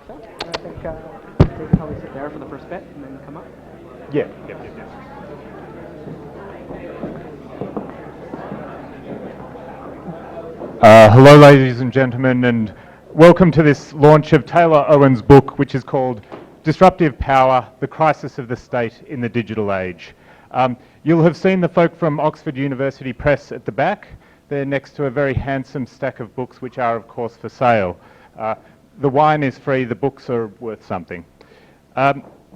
So I think they can probably sit there for the first bit and then come up. Yeah. Hello, ladies and gentlemen, and welcome to this launch of Taylor Owen's book, which is called Disruptive Power, The Crisis of the State in the Digital Age. You'll have seen the folk from Oxford University Press at the back. They're next to a very handsome stack of books, which are, of course, for sale. The wine is free, the books are worth something.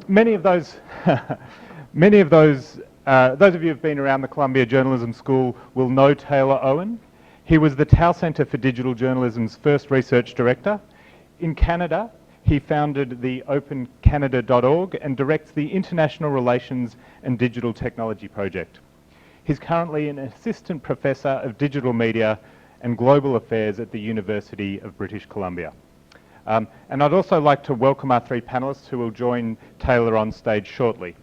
Many of those those of you who've been around the Columbia Journalism School will know Taylor Owen. He was the Thiel Centre for Digital Journalism's first research director. In Canada, he founded the opencanada.org and directs the International Relations and Digital Technology Project. He's currently an assistant professor of digital media and global affairs at the University of British Columbia. And I'd also like to welcome our three panellists who will join Taylor on stage shortly.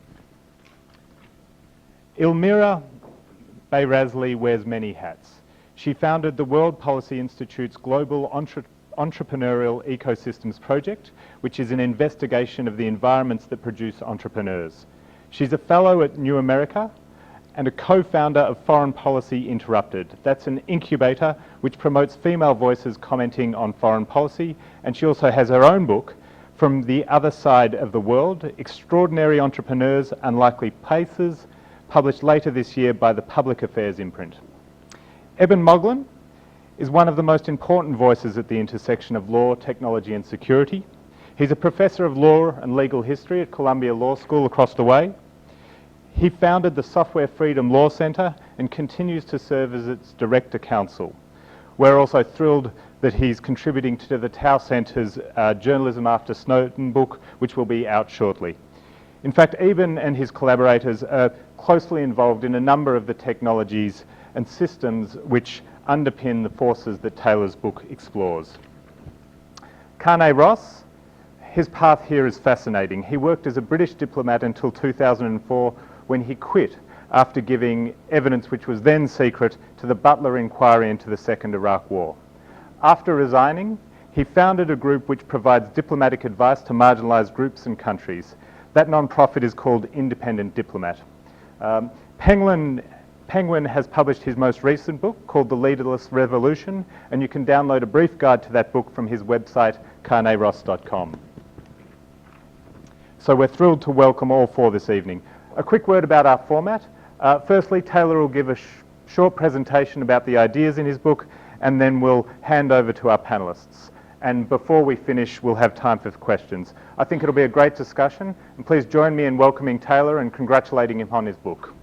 Ilmira Bayrazli wears many hats. She founded the World Policy Institute's Global Entrepreneurial Ecosystems Project, which is an investigation of the environments that produce entrepreneurs. She's a fellow at New America and a co-founder of Foreign Policy Interrupted. That's an incubator which promotes female voices commenting on foreign policy, and she also has her own book, From the Other Side of the World, Extraordinary Entrepreneurs, Unlikely Places, published later this year by the Public Affairs imprint. Eben Moglin is one of the most important voices at the intersection of law, technology and security. He's a professor of law and legal history at Columbia Law School across the way. He founded the Software Freedom Law Centre and continues to serve as its director counsel. We're also thrilled that he's contributing to the Thiel Centre's Journalism After Snowden book, which will be out shortly. In fact, Eben and his collaborators are closely involved in a number of the technologies and systems which underpin the forces that Taylor's book explores. Carne Ross, his path here is fascinating. He worked as a British diplomat until 2004 when he quit after giving evidence which was then secret to the Butler inquiry into the Second Iraq War. After resigning, he founded a group which provides diplomatic advice to marginalised groups and countries. That non-profit is called Independent Diplomat. Penguin has published his most recent book called The Leaderless Revolution, and you can download a brief guide to that book from his website, carneross.com. So we're thrilled to welcome all four this evening. A quick word about our format. Firstly, Taylor will give a short presentation about the ideas in his book, and then we'll hand over to our panellists. And before we finish, we'll have time for questions. I think it'll be a great discussion, and please join me in welcoming Taylor and congratulating him on his book.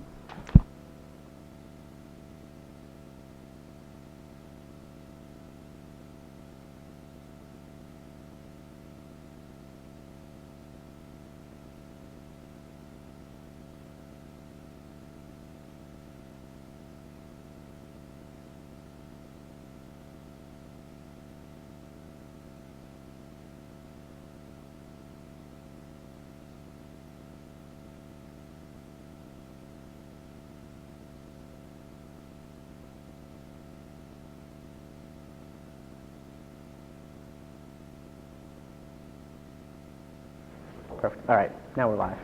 Perfect. All right, now we're live.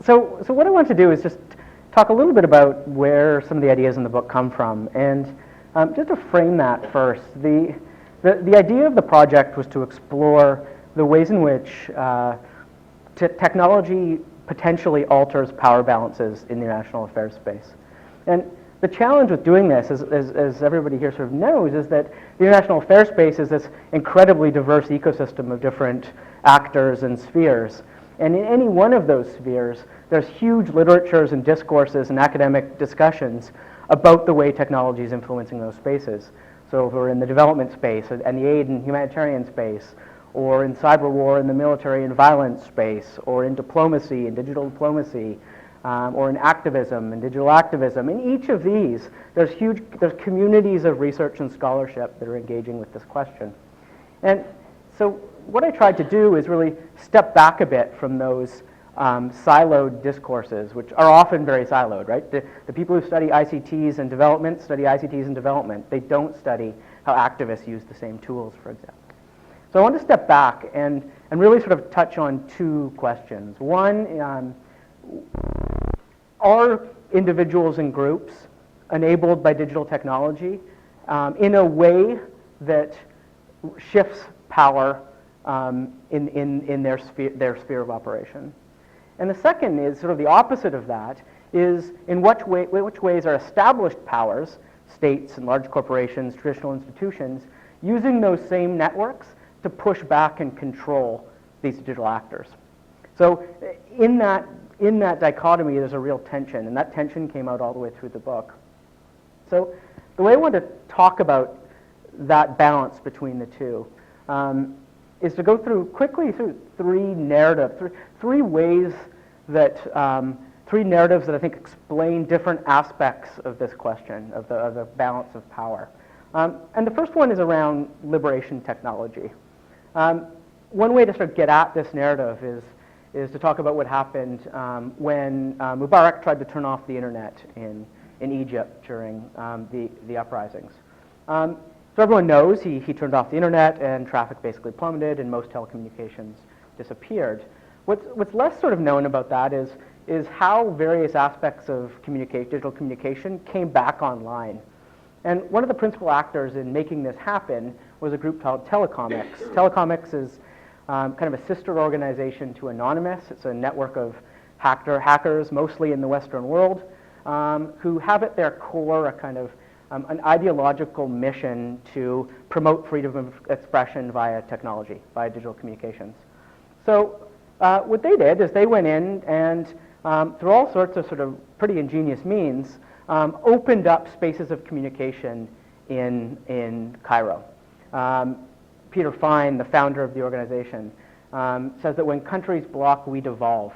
So what I want to do is just talk a little bit about where some of the ideas in the book come from, and just to frame that first, the idea of the project was to explore the ways in which technology potentially alters power balances in the international affairs space. And the challenge with doing this, as everybody here sort of knows, is that the international affairs space is this incredibly diverse ecosystem of different actors and spheres. And in any one of those spheres, there's huge literatures and discourses and academic discussions about the way technology is influencing those spaces. So if we're in the development space and the aid and humanitarian space, or in cyber war in the military and violence space, or in diplomacy and digital diplomacy, or in activism and digital activism. In each of these, there's communities of research and scholarship that are engaging with this question. And so what I tried to do is really step back a bit from those siloed discourses, which are often very siloed, right? The people who study ICTs and development study ICTs and development. They don't study how activists use the same tools, for example. So I want to step back and really sort of touch on two questions. One, are individuals and groups enabled by digital technology in a way that shifts power in their sphere of operation? And the second is sort of the opposite of that, is in which ways are established powers, states and large corporations, traditional institutions, using those same networks to push back and control these digital actors. So in that dichotomy, there's a real tension, and that tension came out all the way through the book. So the way I want to talk about that balance between the two is to go quickly through three narratives that I think explain different aspects of this question, of the balance of power. And the first one is around liberation technology. One way to sort of get at this narrative is to talk about what happened when Mubarak tried to turn off the internet in Egypt during the uprisings. So everyone knows he turned off the internet and traffic basically plummeted and most telecommunications disappeared. What's less sort of known about that is how various aspects of digital communication came back online. And one of the principal actors in making this happen was a group called Telecomics. Telecomics is kind of a sister organization to Anonymous. It's a network of hackers, mostly in the Western world, who have at their core a kind of an ideological mission to promote freedom of expression via technology, via digital communications. So what they did is they went in and through all sorts of sort of pretty ingenious means, opened up spaces of communication in Cairo. Peter Fine, the founder of the organization, says that when countries block, we devolve.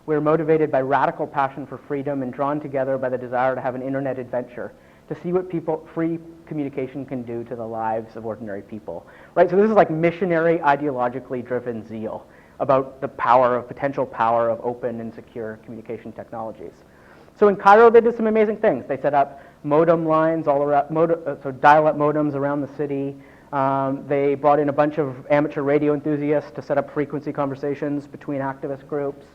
We're motivated by radical passion for freedom and drawn together by the desire to have an internet adventure, to see what free communication can do to the lives of ordinary people. Right? So this is like missionary, ideologically driven zeal about the potential power of open and secure communication technologies. So in Cairo, they did some amazing things. They set up modem lines all around, so dial-up modems around the city. They brought in a bunch of amateur radio enthusiasts to set up frequency conversations between activist groups.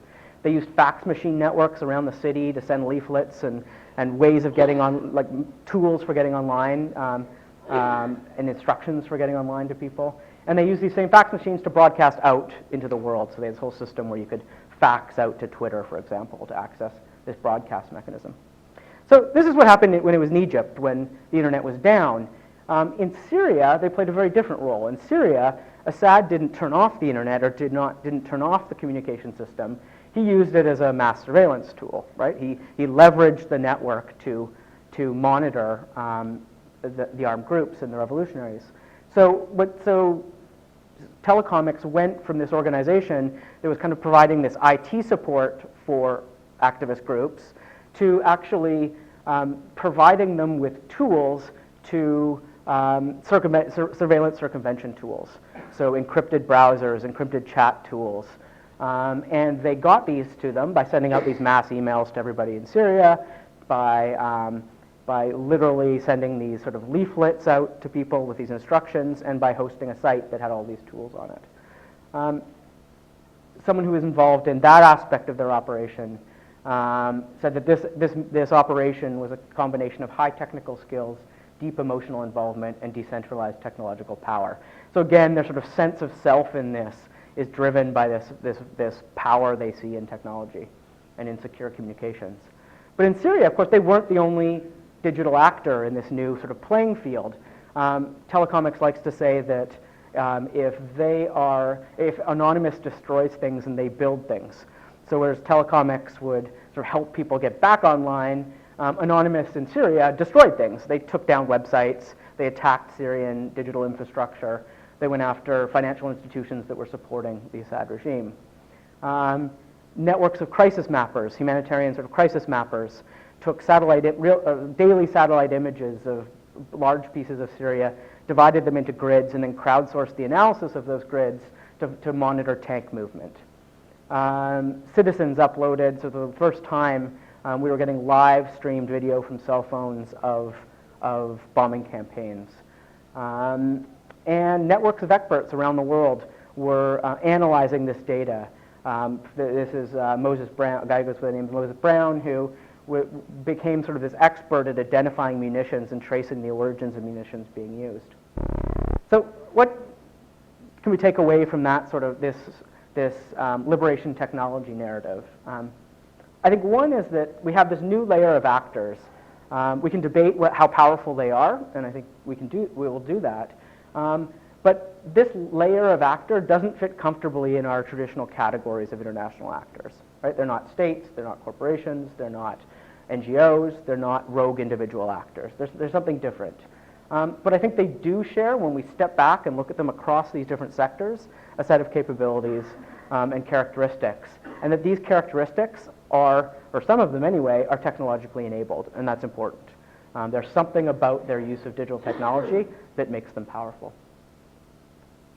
They used fax machine networks around the city to send leaflets and ways of getting on, like tools for getting online and instructions for getting online to people. And they used these same fax machines to broadcast out into the world. So they had this whole system where you could fax out to Twitter, for example, to access this broadcast mechanism. So this is what happened when it was in Egypt, when the internet was down. In Syria, they played a very different role. In Syria, Assad didn't turn off the internet or didn't turn off the communication system. He used it as a mass surveillance tool, right? He leveraged the network to monitor the armed groups and the revolutionaries. So Telecomics went from this organization that was kind of providing this IT support for activist groups to actually providing them with tools to surveillance circumvention tools. So encrypted browsers, encrypted chat tools. And they got these to them by sending out these mass emails to everybody in Syria, by literally sending these sort of leaflets out to people with these instructions, and by hosting a site that had all these tools on it. Someone who was involved in that aspect of their operation said that this operation was a combination of high technical skills, deep emotional involvement, and decentralized technological power. So again, their sort of sense of self in this is driven by this power they see in technology and in secure communications. But in Syria, of course, they weren't the only digital actor in this new sort of playing field. Telecomics likes to say that if Anonymous destroys things and they build things, so whereas Telecomics would sort of help people get back online, Anonymous in Syria destroyed things. They took down websites, they attacked Syrian digital infrastructure, they went after financial institutions that were supporting the Assad regime. Networks of crisis mappers, humanitarian sort of crisis mappers, took daily satellite images of large pieces of Syria, divided them into grids, and then crowdsourced the analysis of those grids to monitor tank movement. Citizens uploaded, so for the first time, we were getting live streamed video from cell phones of bombing campaigns. And networks of experts around the world were analyzing this data. This is Moses Brown, a guy who goes by the name of Moses Brown, who became sort of this expert at identifying munitions and tracing the origins of munitions being used. So what can we take away from that sort of this liberation technology narrative? I think one is that we have this new layer of actors. We can debate how powerful they are, and I think we will do that. But this layer of actor doesn't fit comfortably in our traditional categories of international actors. Right? They're not states, they're not corporations, they're not NGOs, they're not rogue individual actors. There's something different. But I think they do share, when we step back and look at them across these different sectors, a set of capabilities and characteristics. And that these characteristics are, or some of them anyway, are technologically enabled, and that's important. There's something about their use of digital technology that makes them powerful,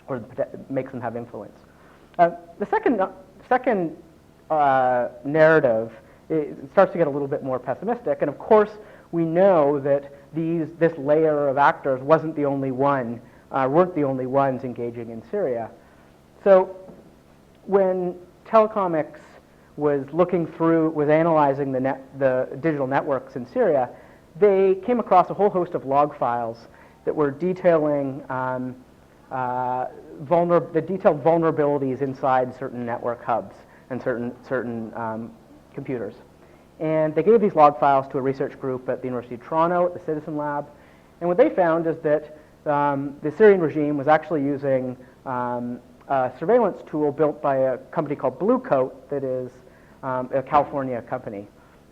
or makes them have influence. The second narrative, it starts to get a little bit more pessimistic, and of course we know that this layer of actors weren't the only ones engaging in Syria. So when Telecomics was analyzing the digital networks in Syria, they came across a whole host of log files that were detailing detailed vulnerabilities inside certain network hubs and certain computers. And they gave these log files to a research group at the University of Toronto, at the Citizen Lab. And what they found is that the Syrian regime was actually using a surveillance tool built by a company called Blue Coat that is a California company.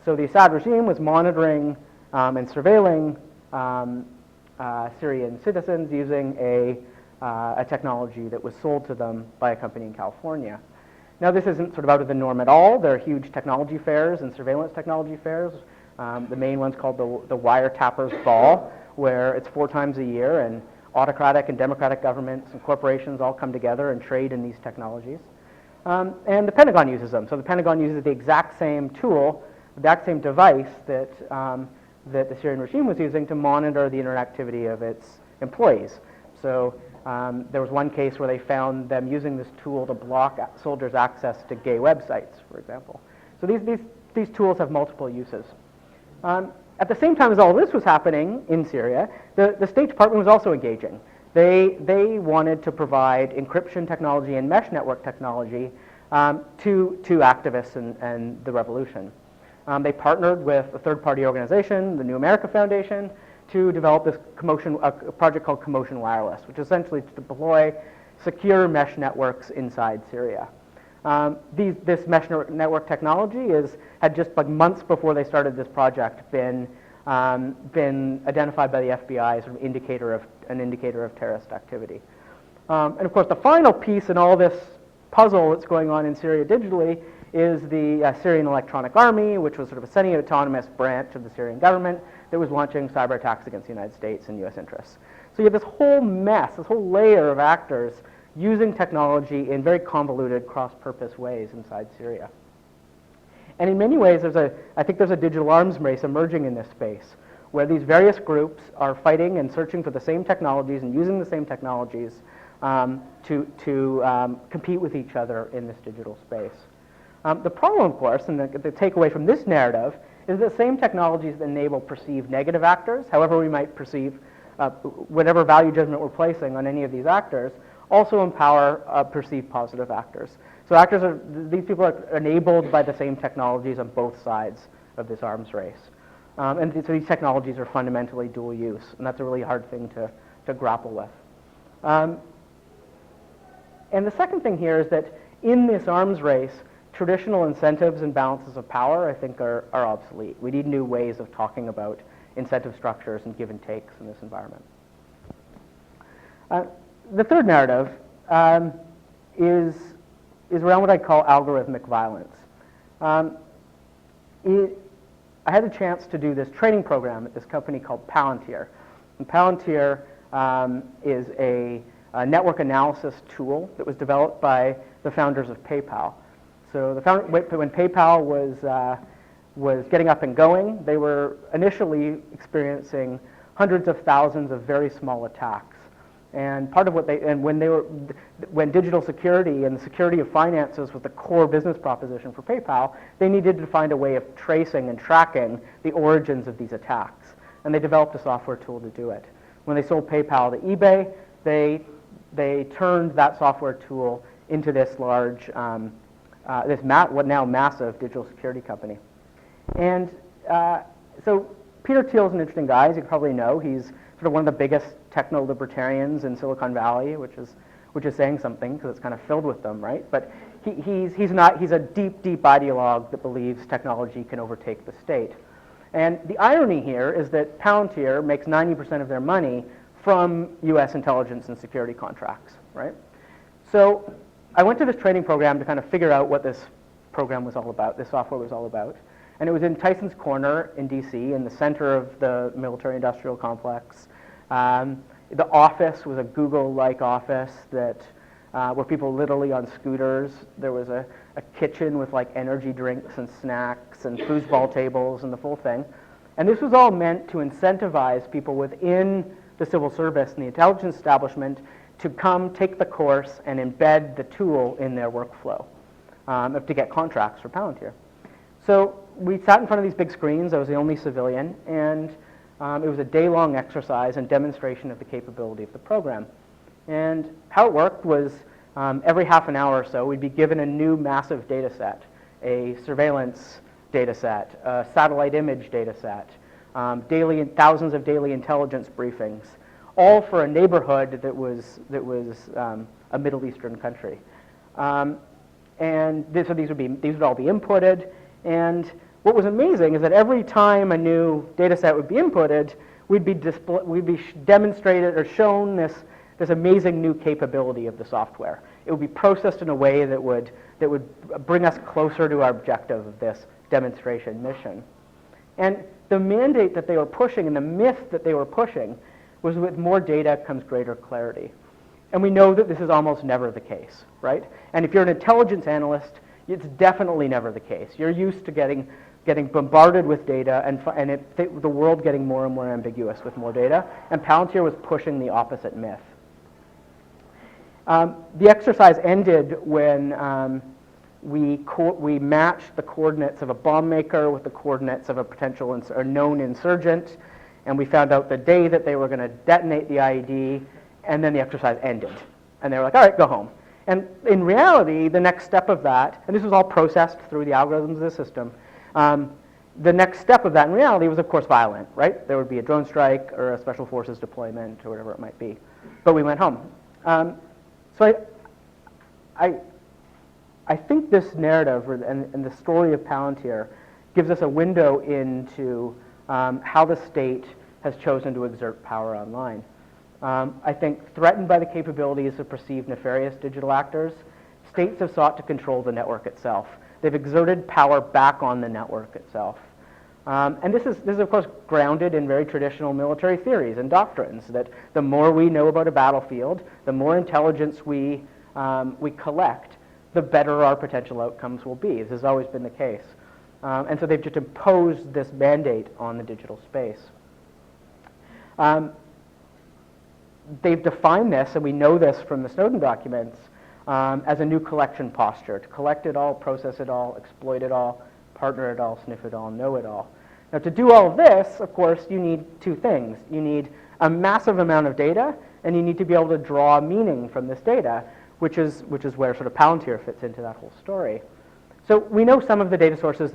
So the Assad regime was monitoring and surveilling Syrian citizens using a technology that was sold to them by a company in California. Now, this isn't sort of out of the norm at all. There are huge technology fairs and surveillance technology fairs. The main one's called the Wiretappers Ball, where it's 4 times a year, and autocratic and democratic governments and corporations all come together and trade in these technologies. And the Pentagon uses them. So the Pentagon uses the exact same tool, the exact same device that the Syrian regime was using to monitor the interactivity of its employees. So there was one case where they found them using this tool to block soldiers' access to gay websites, for example. So these tools have multiple uses. At the same time as all this was happening in Syria, the State Department was also engaging. They wanted to provide encryption technology and mesh network technology to activists and the revolution. They partnered with a third-party organization, the New America Foundation, to develop this a project called Commotion Wireless, which is essentially to deploy secure mesh networks inside Syria. This mesh network technology had just like months before they started this project been identified by the FBI as an indicator of terrorist activity. And of course, the final piece in all this puzzle that's going on in Syria digitally is the Syrian Electronic Army, which was sort of a semi-autonomous branch of the Syrian government that was launching cyber attacks against the United States and U.S. interests. So you have this whole mess, this whole layer of actors using technology in very convoluted, cross-purpose ways inside Syria. And in many ways, I think there's a digital arms race emerging in this space, where these various groups are fighting and searching for the same technologies and using the same technologies to compete with each other in this digital space. The problem, of course, and the takeaway from this narrative, is the same technologies that enable perceived negative actors, however we might perceive, whatever value judgment we're placing on any of these actors, also empower perceived positive actors. So these people are enabled by the same technologies on both sides of this arms race. And so these technologies are fundamentally dual use, and that's a really hard thing to grapple with. And the second thing here is that in this arms race, traditional incentives and balances of power, I think, are obsolete. We need new ways of talking about incentive structures and give and takes in this environment. The third narrative is around what I call algorithmic violence. I had a chance to do this training program at this company called Palantir. And Palantir is a network analysis tool that was developed by the founders of PayPal. So when PayPal was getting up and going, they were initially experiencing hundreds of thousands of very small attacks. And part of what when digital security and the security of finances was the core business proposition for PayPal, they needed to find a way of tracing and tracking the origins of these attacks. And they developed a software tool to do it. When they sold PayPal to eBay, they turned that software tool into this large, what now massive digital security company. And so Peter Thiel is an interesting guy, as you probably know. He's sort of one of the biggest techno-libertarians in Silicon Valley, which is saying something because it's kind of filled with them, right? But he's a deep ideologue that believes technology can overtake the state. And the irony here is that Palantir makes 90% of their money from U.S. intelligence and security contracts, right? So I went to this training program to kind of figure out what this program was all about, this software was all about. And it was in Tyson's Corner in D.C., in the center of the military-industrial complex. The office was a Google-like office that where people literally on scooters. There was a kitchen with like energy drinks and snacks and foosball tables and the full thing. And this was all meant to incentivize people within the civil service and the intelligence establishment to come take the course and embed the tool in their workflow to get contracts for Palantir. So we sat in front of these big screens. I was the only civilian, and it was a day-long exercise and demonstration of the capability of the program. And how it worked was every half an hour or so, we'd be given a new massive data set, a surveillance data set, a satellite image data set, thousands of daily intelligence briefings, all for a neighborhood that was a Middle Eastern country. And these would all be inputted. And what was amazing is that every time a new data set would be inputted, we'd be demonstrated or shown this amazing new capability of the software. It would be processed in a way that would bring us closer to our objective of this demonstration mission. And the mandate that they were pushing and the myth that they were pushing was with more data comes greater clarity. And we know that this is almost never the case, right? And if you're an intelligence analyst, it's definitely never the case. You're used to getting bombarded with data and the world getting more and more ambiguous with more data, and Palantir was pushing the opposite myth. The exercise ended when we matched the coordinates of a bomb maker with the coordinates of a potential or known insurgent, and we found out the day that they were going to detonate the IED, and then the exercise ended. And they were like, all right, go home. And in reality, the next step of that, and this was all processed through the algorithms of the system, the next step of that in reality was, of course, violent, right? There would be a drone strike or a special forces deployment or whatever it might be. But we went home. So I think this narrative and the story of Palantir gives us a window into how the state has chosen to exert power online. I think threatened by the capabilities of perceived nefarious digital actors, states have sought to control the network itself. They've exerted power back on the network itself. And this is of course grounded in very traditional military theories and doctrines that the more we know about a battlefield, the more intelligence we collect, the better our potential outcomes will be. This has always been the case. And so they've just imposed this mandate on the digital space. They've defined this, and we know this from the Snowden documents, as a new collection posture, to collect it all, process it all, exploit it all, partner it all, sniff it all, know it all. Now, to do all of this, of course, you need two things. You need a massive amount of data, and you need to be able to draw meaning from this data, which is where sort of Palantir fits into that whole story. So we know some of the data sources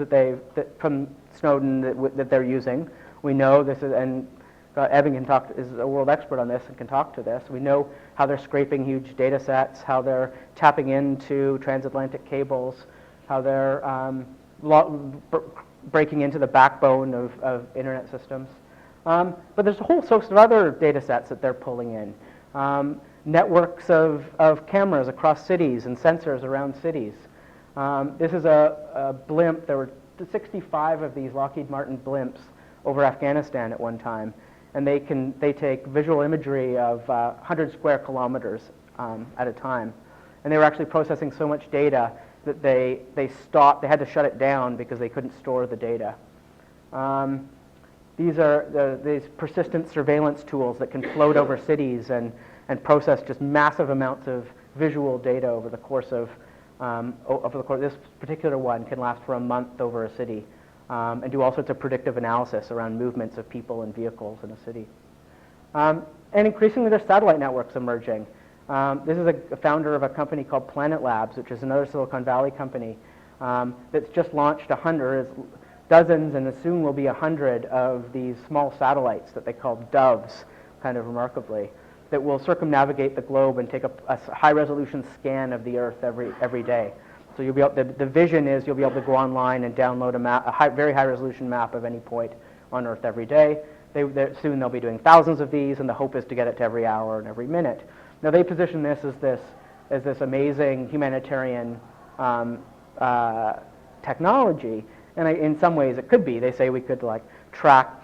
from Snowden that they're using. We know this is, and Evan is a world expert on this and can talk to this. We know how they're scraping huge data sets, how they're tapping into transatlantic cables, how they're breaking into the backbone of internet systems. But there's a whole host of other data sets that they're pulling in. Networks of cameras across cities and sensors around cities. This is a blimp. There were 65 of these Lockheed Martin blimps over Afghanistan at one time. And they take visual imagery of 100 square kilometers at a time. And they were actually processing so much data that they had to shut it down because they couldn't store the data. These are these persistent surveillance tools that can float over cities and and process just massive amounts of visual data over the course of, this particular one can last for a month over a city, and do all sorts of predictive analysis around movements of people and vehicles in a city. And increasingly there's satellite networks emerging. This is a founder of a company called Planet Labs, which is another Silicon Valley company that's just launched dozens and soon will be 100 of these small satellites that they call doves, kind of remarkably, that will circumnavigate the globe and take a high-resolution scan of the Earth every day. So you'll be able, the vision is you'll be able to go online and download very high-resolution map of any point on Earth every day. Soon they'll be doing thousands of these, and the hope is to get it to every hour and every minute. Now they position this as this amazing humanitarian technology, and in some ways it could be. They say we could track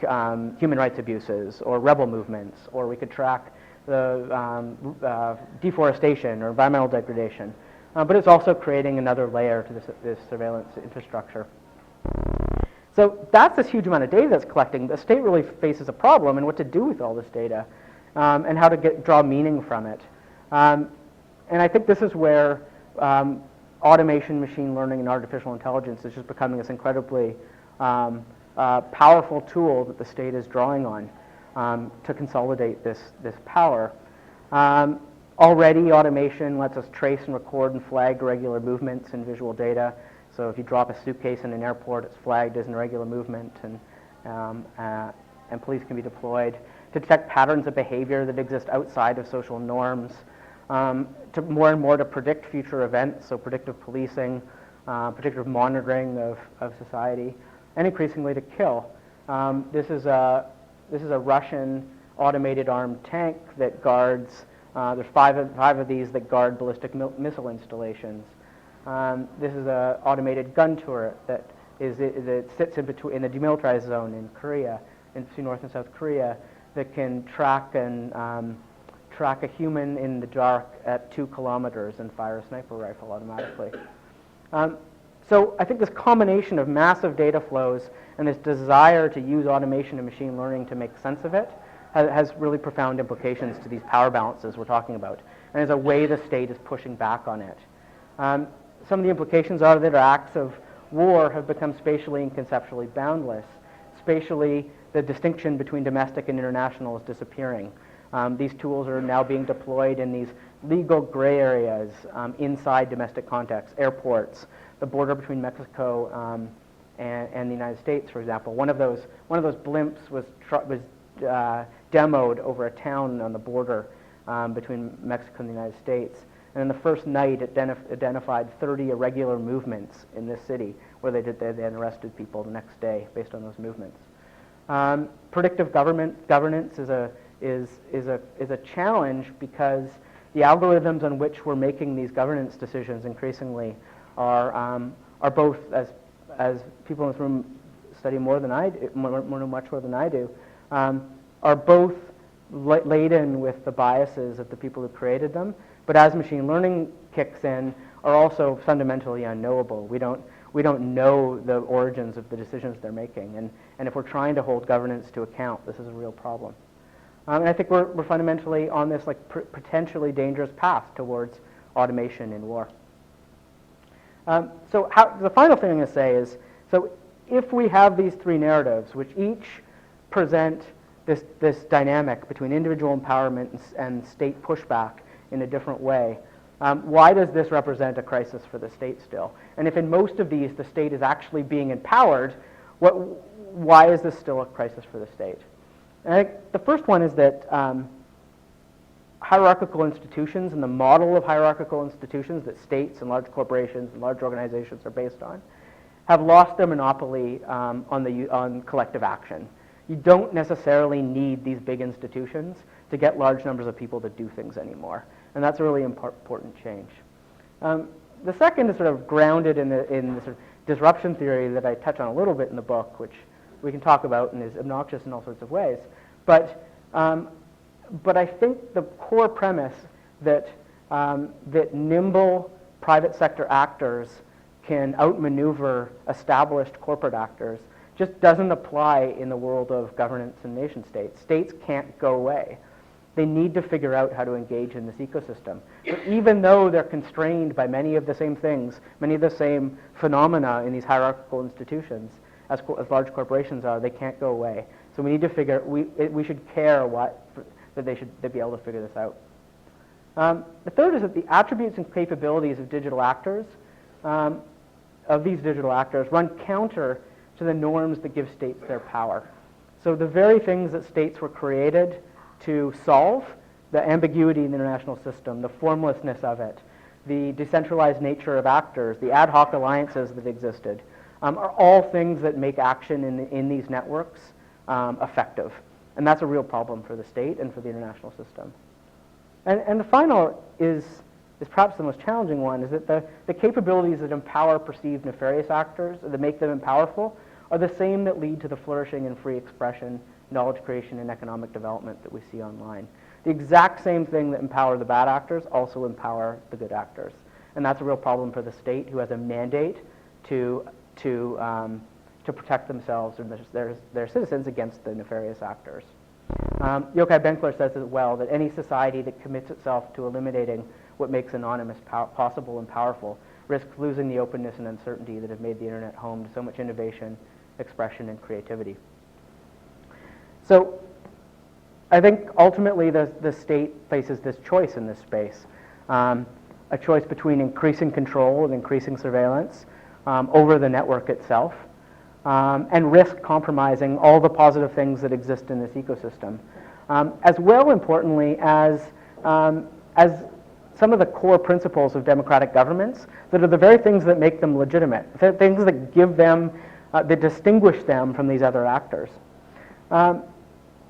human rights abuses or rebel movements, or we could track the deforestation or environmental degradation. But it's also creating another layer to this surveillance infrastructure. So that's this huge amount of data that's collecting. The state really faces a problem in what to do with all this data, and how to draw meaning from it. And I think this is where automation, machine learning, and artificial intelligence is just becoming this incredibly powerful tool that the state is drawing on to consolidate this power. Already, automation lets us trace and record and flag irregular movements in visual data. So if you drop a suitcase in an airport, it's flagged as an irregular movement, and police can be deployed to detect patterns of behavior that exist outside of social norms, to more and more to predict future events, so predictive policing, predictive monitoring of society, and increasingly to kill. This is a Russian automated armed tank that guards. There's five of these that guard ballistic missile installations. This is an automated gun turret that sits in the demilitarized zone in Korea, between North and South Korea, that can track a human in the dark at 2 kilometers and fire a sniper rifle automatically. So I think this combination of massive data flows and this desire to use automation and machine learning to make sense of it has really profound implications to these power balances we're talking about, and is a way the state is pushing back on it. Some of the implications are that acts of war have become spatially and conceptually boundless. Spatially, the distinction between domestic and international is disappearing. These tools are now being deployed in these legal gray areas inside domestic contexts, airports, the border between Mexico and the United States, for example. One of those blimps was demoed over a town on the border between Mexico and the United States. And in the first night, it identified 30 irregular movements in this city, where they then arrested people the next day based on those movements. Predictive governance is a challenge because the algorithms on which we're making these governance decisions increasingly are both, as people in this room study more than I do, much more than I do, are both laden with the biases of the people who created them, but as machine learning kicks in, are also fundamentally unknowable. We don't know the origins of the decisions they're making, and if we're trying to hold governance to account, this is a real problem. And I think we're fundamentally on this potentially dangerous path towards automation in war. So the final thing I'm going to say is, so if we have these three narratives, which each present this dynamic between individual empowerment and state pushback in a different way, why does this represent a crisis for the state still? And if in most of these the state is actually being empowered, why is this still a crisis for the state? And I think the first one is that hierarchical institutions and the model of hierarchical institutions that states and large corporations and large organizations are based on have lost their monopoly on collective action. You don't necessarily need these big institutions to get large numbers of people to do things anymore, and that's a really important change. The second is sort of grounded in the sort of disruption theory that I touch on a little bit in the book, which we can talk about and is obnoxious in all sorts of ways. But I think the core premise that nimble private sector actors can outmaneuver established corporate actors just doesn't apply in the world of governance and nation states. States can't go away. they need to figure out how to engage in this ecosystem. But even though they're constrained by many of the same things, many of the same phenomena in these hierarchical institutions, as large corporations are, they can't go away. So we need to we should care that they'd be able to figure this out. The third is that the attributes and capabilities of digital actors, of these digital actors, run counter to the norms that give states their power. So the very things that states were created to solve, the ambiguity in the international system, the formlessness of it, the decentralized nature of actors, the ad hoc alliances that existed, are all things that make action in these networks effective. And that's a real problem for the state and for the international system. And the final is perhaps the most challenging one, is that the capabilities that empower perceived nefarious actors, that make them powerful, are the same that lead to the flourishing and free expression, knowledge creation, and economic development that we see online. The exact same thing that empower the bad actors also empower the good actors. And that's a real problem for the state, who has a mandate to protect themselves and their citizens against the nefarious actors. Yochai Benkler says as well that any society that commits itself to eliminating what makes anonymous possible and powerful risks losing the openness and uncertainty that have made the internet home to so much innovation, expression, and creativity. So I think ultimately the state faces this choice in this space, a choice between increasing control and increasing surveillance over the network itself, and risk compromising all the positive things that exist in this ecosystem, as well importantly as some of the core principles of democratic governments that are the very things that make them legitimate, the things that give them, that distinguish them from these other actors.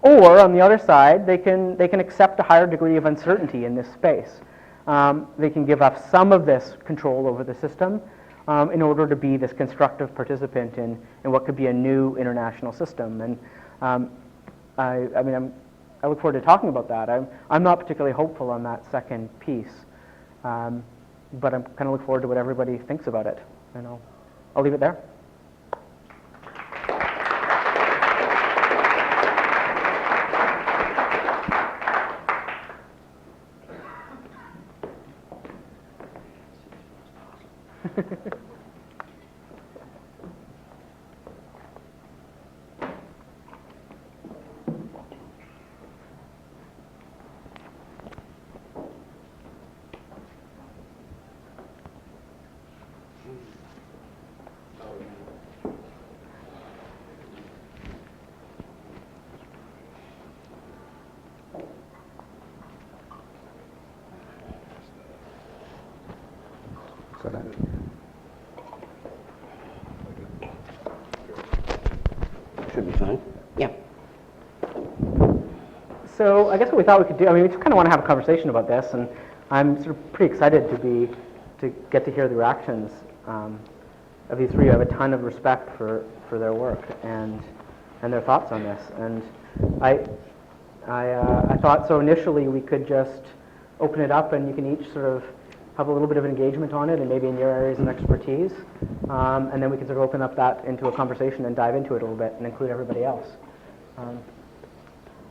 Or on the other side, they can accept a higher degree of uncertainty in this space. They can give up some of this control over the system in order to be this constructive participant in what could be a new international system. And I look forward to talking about that. I'm not particularly hopeful on that second piece, but I'm kind of look forward to what everybody thinks about it. And I'll leave it there. Should be fine. Yeah. So I guess what we thought we could do, we just kind of want to have a conversation about this, and I'm sort of pretty excited to get to hear the reactions of these three. I have a ton of respect for their work and their thoughts on this. And I thought so initially we could just open it up and you can each sort of have a little bit of engagement on it and maybe in your areas of expertise. And then we can sort of open up that into a conversation and dive into it a little bit and include everybody else.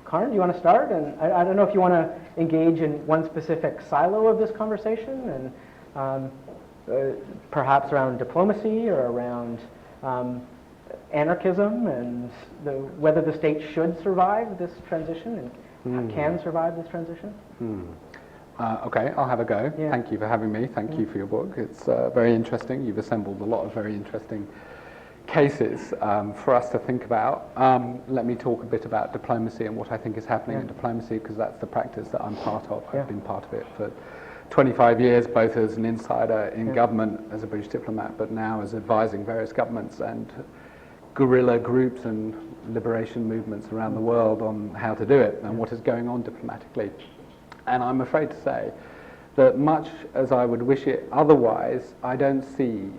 Karin, do you want to start? And I don't know if you want to engage in one specific silo of this conversation, and perhaps around diplomacy or around anarchism and whether the state should survive this transition and can survive this transition. Okay, I'll have a go. Yeah. Thank you for having me. Thank you for your book. It's very interesting. You've assembled a lot of very interesting cases for us to think about. Let me talk a bit about diplomacy and what I think is happening in diplomacy, because that's the practice that I'm part of. I've been part of it for 25 years, both as an insider in government as a British diplomat, but now as advising various governments and guerrilla groups and liberation movements around the world on how to do it and what is going on diplomatically. And I'm afraid to say that much as I would wish it otherwise, I don't see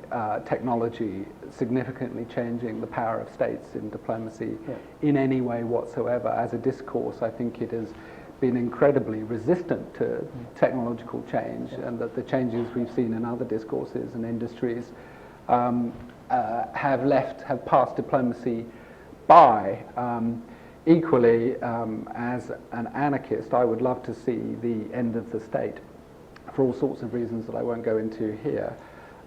technology significantly changing the power of states in diplomacy in any way whatsoever. As a discourse, I think it has been incredibly resistant to technological change, and that the changes we've seen in other discourses and industries have passed diplomacy by. Equally, as an anarchist, I would love to see the end of the state for all sorts of reasons that I won't go into here.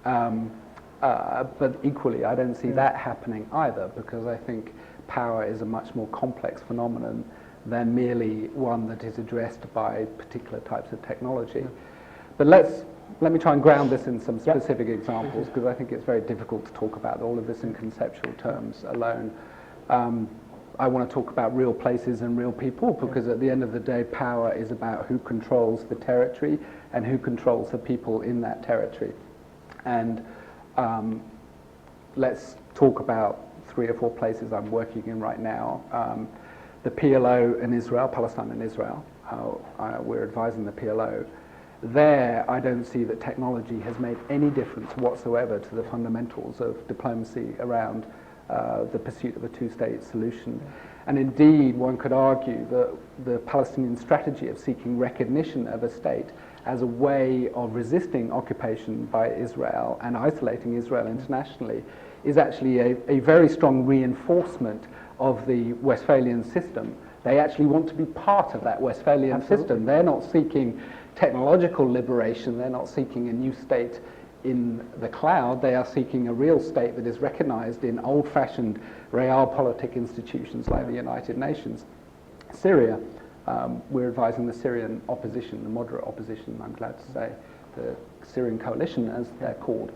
But equally, I don't see that happening either, because I think power is a much more complex phenomenon than merely one that is addressed by particular types of technology. But let me try and ground this in some specific examples, because I think it's very difficult to talk about all of this in conceptual terms alone. I want to talk about real places and real people, because at the end of the day, power is about who controls the territory and who controls the people in that territory. And let's talk about 3 or 4 places I'm working in right now. The PLO in Israel, Palestine and Israel. We're advising the PLO. There, I don't see that technology has made any difference whatsoever to the fundamentals of diplomacy around the pursuit of a two-state solution. And indeed, one could argue that the Palestinian strategy of seeking recognition of a state as a way of resisting occupation by Israel and isolating Israel internationally is actually a very strong reinforcement of the Westphalian system. They actually want to be part of that Westphalian system. They're not seeking technological liberation, they're not seeking a new state in the cloud, they are seeking a real state that is recognized in old-fashioned realpolitik institutions like the United Nations. Syria, we're advising the Syrian opposition, the moderate opposition, I'm glad to say, the Syrian coalition as they're called.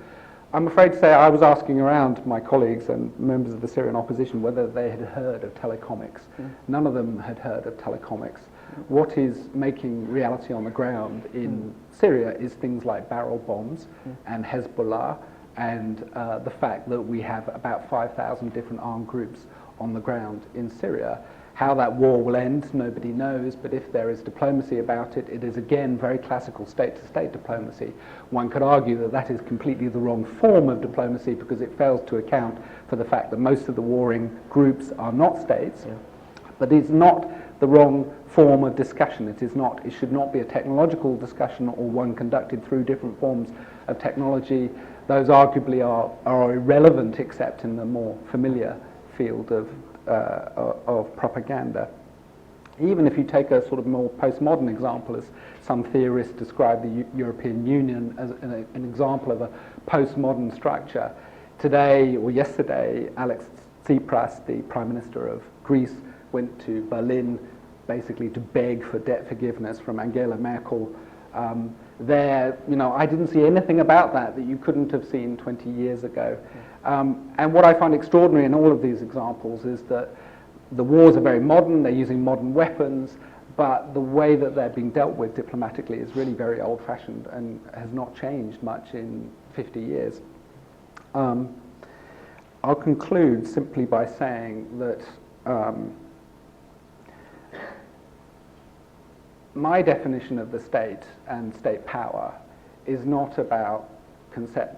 I'm afraid to say I was asking around my colleagues and members of the Syrian opposition whether they had heard of telecomics. None of them had heard of telecomics. What is making reality on the ground in Syria is things like barrel bombs and Hezbollah, and the fact that we have about 5,000 different armed groups on the ground in Syria. How that war will end, nobody knows, but if there is diplomacy about it, it is again very classical state-to-state diplomacy. One could argue that that is completely the wrong form of diplomacy because it fails to account for the fact that most of the warring groups are not states, but it's not the wrong form of discussion. It should not be a technological discussion or one conducted through different forms of technology. Those arguably are irrelevant except in the more familiar field of propaganda. Even if you take a sort of more postmodern example, as some theorists describe the European Union as an example of a postmodern structure. Today, or yesterday, Alex Tsipras, the Prime Minister of Greece, went to Berlin basically to beg for debt forgiveness from Angela Merkel. I didn't see anything about that you couldn't have seen 20 years ago. And what I find extraordinary in all of these examples is that the wars are very modern, they're using modern weapons, but the way that they're being dealt with diplomatically is really very old-fashioned and has not changed much in 50 years. I'll conclude simply by saying that my definition of the state and state power is not about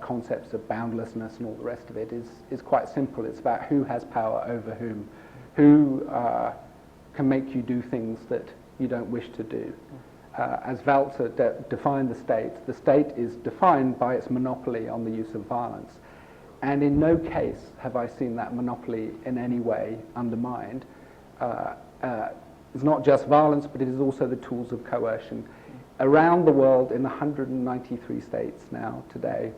concepts of boundlessness and all the rest of it. Is quite simple. It's about who has power over whom, who can make you do things that you don't wish to do. As Walter defined the state is defined by its monopoly on the use of violence. And in no case have I seen that monopoly in any way undermined. It's not just violence, but it is also the tools of coercion. Around the world, in 193 states now today,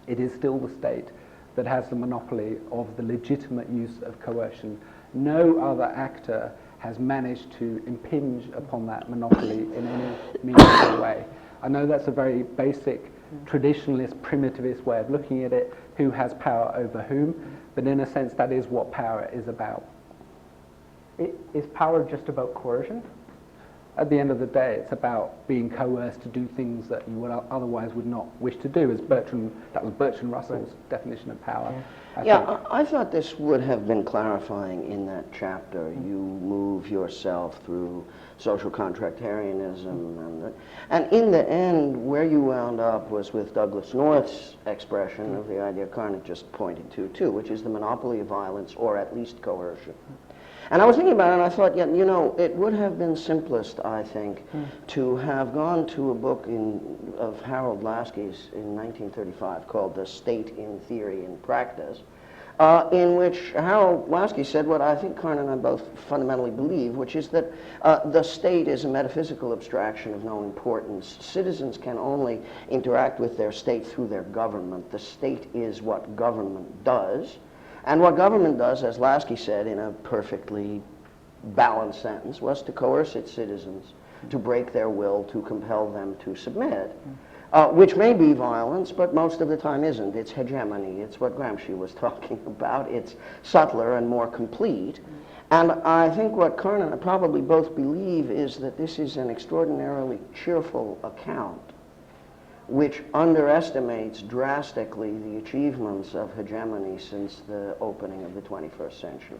it is still the state that has the monopoly of the legitimate use of coercion. No other actor has managed to impinge upon that monopoly in any meaningful way. I know that's a very basic, traditionalist, primitivist way of looking at it, who has power over whom, but in a sense that is what power is about. Is power just about coercion? At the end of the day, it's about being coerced to do things that you would otherwise would not wish to do, as that was Bertrand Russell's definition of power. I thought this would have been clarifying in that chapter. You move yourself through social contractarianism, and in the end, where you wound up was with Douglas North's expression of the idea Carnot just pointed to, too, which is the monopoly of violence, or at least coercion. And I was thinking about it, and I thought, it would have been simplest, I think, to have gone to a book of Harold Lasky's in 1935 called The State in Theory and Practice, in which Harold Lasky said what I think Karn and I both fundamentally believe, which is that the state is a metaphysical abstraction of no importance. Citizens can only interact with their state through their government. The state is what government does. And what government does, as Lasky said in a perfectly balanced sentence, was to coerce its citizens, to break their will, to compel them to submit. Which may be violence, but most of the time isn't. It's hegemony. It's what Gramsci was talking about. It's subtler and more complete. And I think what Karn and I probably both believe is that this is an extraordinarily cheerful account which underestimates drastically the achievements of hegemony since the opening of the 21st century.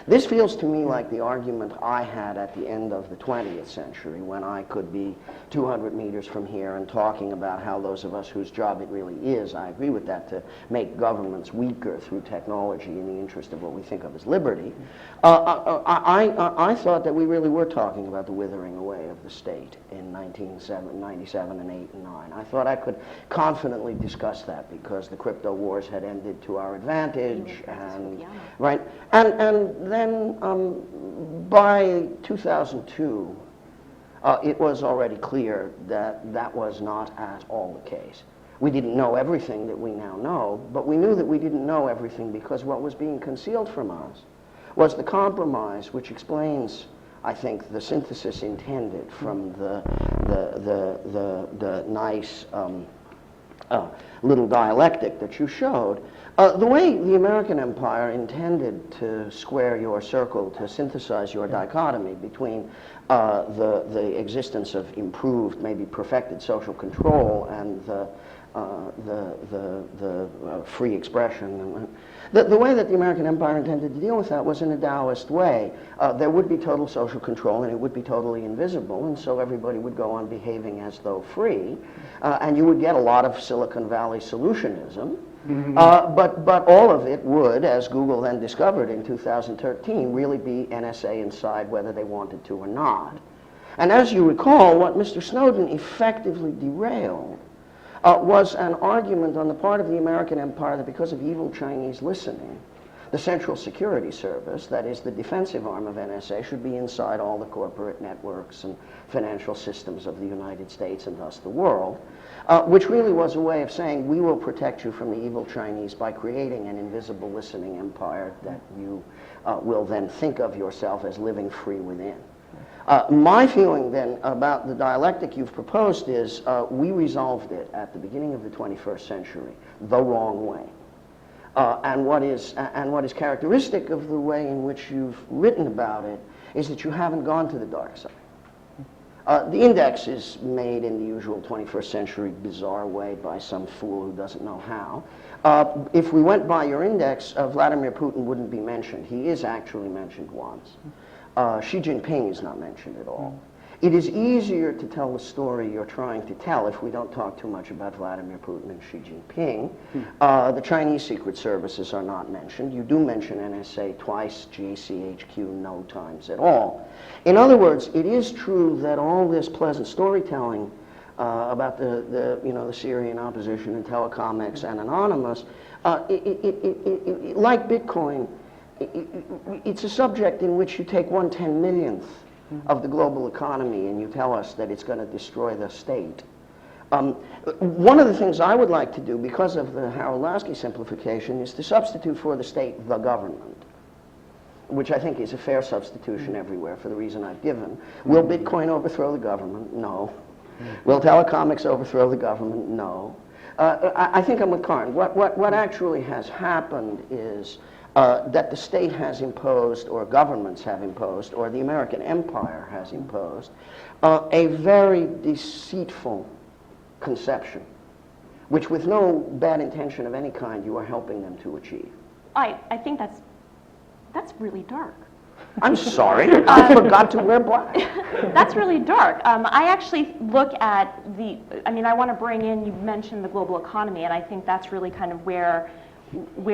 This feels to me like the argument I had at the end of the 20th century, when I could be 200 meters from here and talking about how those of us whose job it really is, I agree with that, to make governments weaker through technology in the interest of what we think of as liberty. I thought that we really were talking about the withering away of the state in 1997 and 8 and 9. I thought I could confidently discuss that because the crypto wars had ended to our advantage, and right, and then by 2002, it was already clear that that was not at all the case. We didn't know everything that we now know, but we knew that we didn't know everything because what was being concealed from us was the compromise which explains, I think, the synthesis intended from the nice little dialectic that you showed. The way the American empire intended to square your circle, to synthesize your dichotomy between the existence of improved, maybe perfected social control and the free expression. The way that the American empire intended to deal with that was in a Taoist way. There would be total social control and it would be totally invisible, and so everybody would go on behaving as though free, and you would get a lot of Silicon Valley solutionism. But all of it would, as Google then discovered in 2013, really be NSA inside whether they wanted to or not. And as you recall, what Mr. Snowden effectively derailed was an argument on the part of the American empire that because of evil Chinese listening, the Central Security Service, that is the defensive arm of NSA, should be inside all the corporate networks and financial systems of the United States and thus the world, which really was a way of saying we will protect you from the evil Chinese by creating an invisible listening empire that you will then think of yourself as living free within. My feeling then about the dialectic you've proposed is we resolved it at the beginning of the 21st century the wrong way. And what is characteristic of the way in which you've written about it is that you haven't gone to the dark side. The index is made in the usual 21st century bizarre way by some fool who doesn't know how. If we went by your index, Vladimir Putin wouldn't be mentioned. He is actually mentioned once. Xi Jinping is not mentioned at all. It is easier to tell the story you're trying to tell if we don't talk too much about Vladimir Putin and Xi Jinping. The Chinese secret services are not mentioned. You do mention NSA twice, GCHQ no times at all. In other words, it is true that all this pleasant storytelling about the Syrian opposition and telecomics and Anonymous, like Bitcoin, it's a subject in which you take 1/10,000,000th of the global economy and you tell us that it's going to destroy the state. One of the things I would like to do, because of the Harold Lasky simplification, is to substitute for the state the government, which I think is a fair substitution everywhere for the reason I've given. Will Bitcoin overthrow the government? No. Will telecomics overthrow the government? No. I think I'm with Karn. What actually has happened is that the state has imposed, or governments have imposed, or the American empire has imposed, a very deceitful conception, which with no bad intention of any kind you are helping them to achieve. I think that's really dark. I'm sorry, I forgot to wear black. That's really dark. I actually look at I want to bring in, you mentioned the global economy, and I think that's really kind of where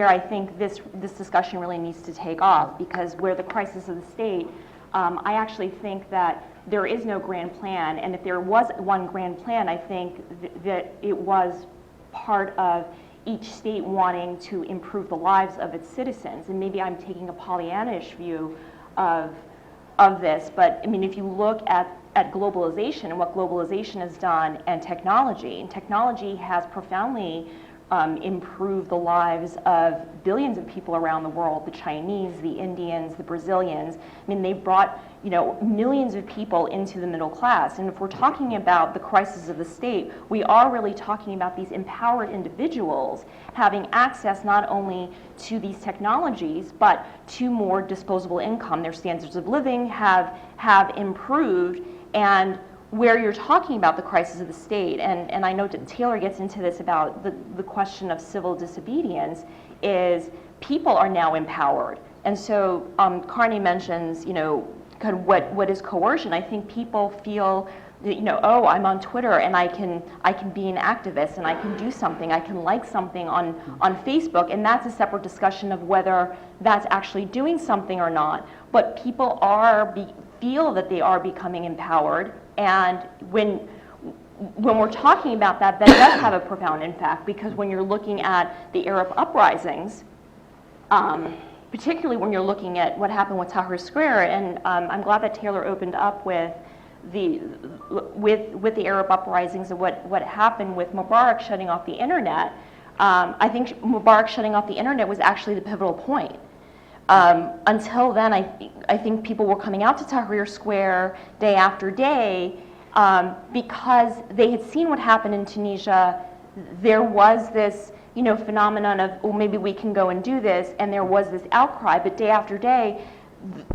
I think this discussion really needs to take off, because where the crisis of the state, I actually think that there is no grand plan, and if there was one grand plan, I think that it was part of each state wanting to improve the lives of its citizens. And maybe I'm taking a Pollyannish view of this, but I mean, if you look at globalization and what globalization has done, and technology has profoundly improved the lives of billions of people around the world, the Chinese, the Indians, the Brazilians. I mean, they brought, you know, millions of people into the middle class. And if we're talking about the crisis of the state, we are really talking about these empowered individuals having access not only to these technologies, but to more disposable income. Their standards of living have improved, and where you're talking about the crisis of the state, and I know that Taylor gets into this about the question of civil disobedience, is people are now empowered. And so Carney mentions, you know, kind of what is coercion. I think people feel that, you know, oh, I'm on Twitter and I can be an activist and I can do something, I can like something on Facebook, and that's a separate discussion of whether that's actually doing something or not. But people feel that they are becoming empowered. And when we're talking about that, that does have a profound impact, because when you're looking at the Arab uprisings, particularly when you're looking at what happened with Tahrir Square, and I'm glad that Taylor opened up with the Arab uprisings and what happened with Mubarak shutting off the internet. I think Mubarak shutting off the internet was actually the pivotal point. Until then, I think people were coming out to Tahrir Square day after day because they had seen what happened in Tunisia. There was this, you know, phenomenon of, oh, maybe we can go and do this, and there was this outcry. But day after day,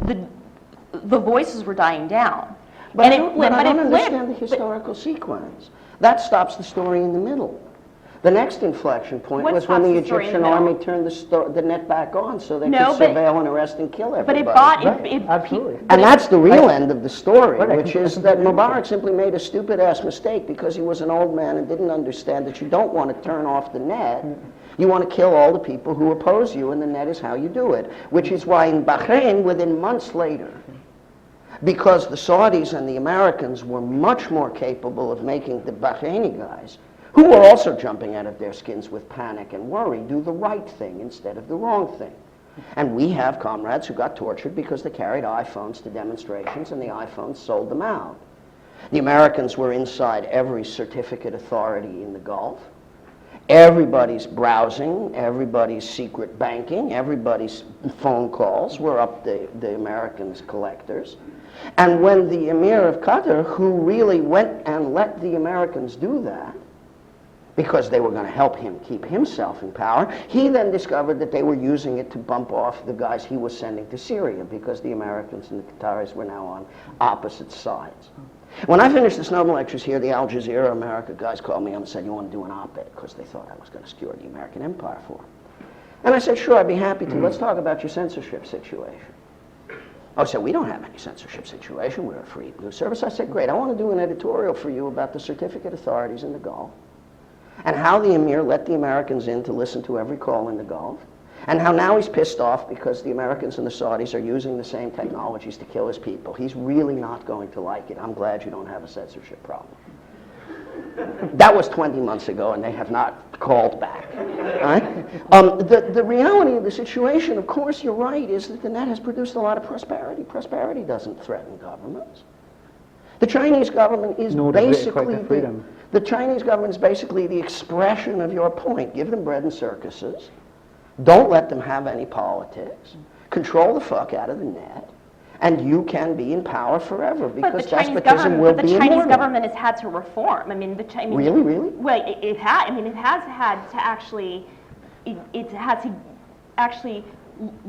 the voices were dying down. But I don't understand the historical sequence. That stops the story in the middle. The next inflection point was when the Egyptian army turned the net back on so they could surveil and arrest and kill everybody. Absolutely. And that's the real end of the story, which is that Mubarak simply made a stupid-ass mistake because he was an old man and didn't understand that you don't want to turn off the net. You want to kill all the people who oppose you, and the net is how you do it. Which is why in Bahrain, within months later, because the Saudis and the Americans were much more capable of making the Bahraini guys, who were also jumping out of their skins with panic and worry, do the right thing instead of the wrong thing. And we have comrades who got tortured because they carried iPhones to demonstrations and the iPhones sold them out. The Americans were inside every certificate authority in the Gulf. Everybody's browsing, everybody's secret banking, everybody's phone calls were up the Americans' collectors. And when the Emir of Qatar, who really went and let the Americans do that, because they were going to help him keep himself in power, he then discovered that they were using it to bump off the guys he was sending to Syria, because the Americans and the Qataris were now on opposite sides. When I finished the Snowden lectures here, the Al Jazeera America guys called me up and said, you want to do an op-ed? Because they thought I was going to skewer the American empire for them. And I said, sure, I'd be happy to. Let's talk about your censorship situation. Oh, so we don't have any censorship situation. We're a free news service. I said, great. I want to do an editorial for you about the certificate authorities in the Gulf, and how the Emir let the Americans in to listen to every call in the Gulf, and how now he's pissed off because the Americans and the Saudis are using the same technologies to kill his people. He's really not going to like it. I'm glad you don't have a censorship problem. That was 20 months ago, and they have not called back. Right? The reality of the situation, of course, you're right, is that the net has produced a lot of prosperity. Prosperity doesn't threaten governments. The Chinese government is basically the Chinese government is basically the expression of your point. Give them bread and circuses. Don't let them have any politics. Control the fuck out of the net. And you can be in power forever, because despotism will be immortal. But the Chinese government has had to reform. I mean, Really? Well, it has had to actually, it had to actually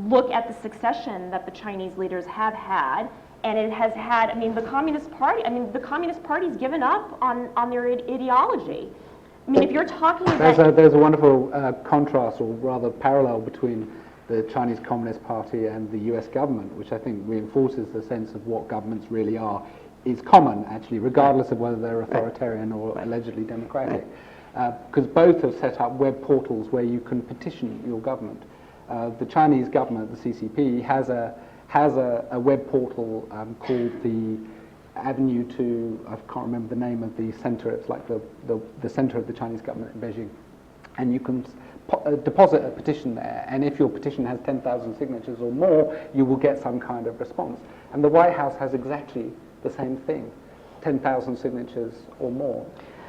look at the succession that the Chinese leaders have had, and it has had. I mean, the Communist Party's given up on their ideology. I mean, if you're talking about there's a wonderful contrast, or rather parallel, between the Chinese Communist Party and the US government, which I think reinforces the sense of what governments really are, is common, actually, regardless of whether they're authoritarian or allegedly democratic. Because both have set up web portals where you can petition your government. The Chinese government, the CCP, has a web portal called the Avenue to, I can't remember the name of the center, it's like the center of the Chinese government in Beijing. and you can deposit a petition there, and if your petition has 10,000 signatures or more, you will get some kind of response. And the White House has exactly the same thing, 10,000 signatures or more.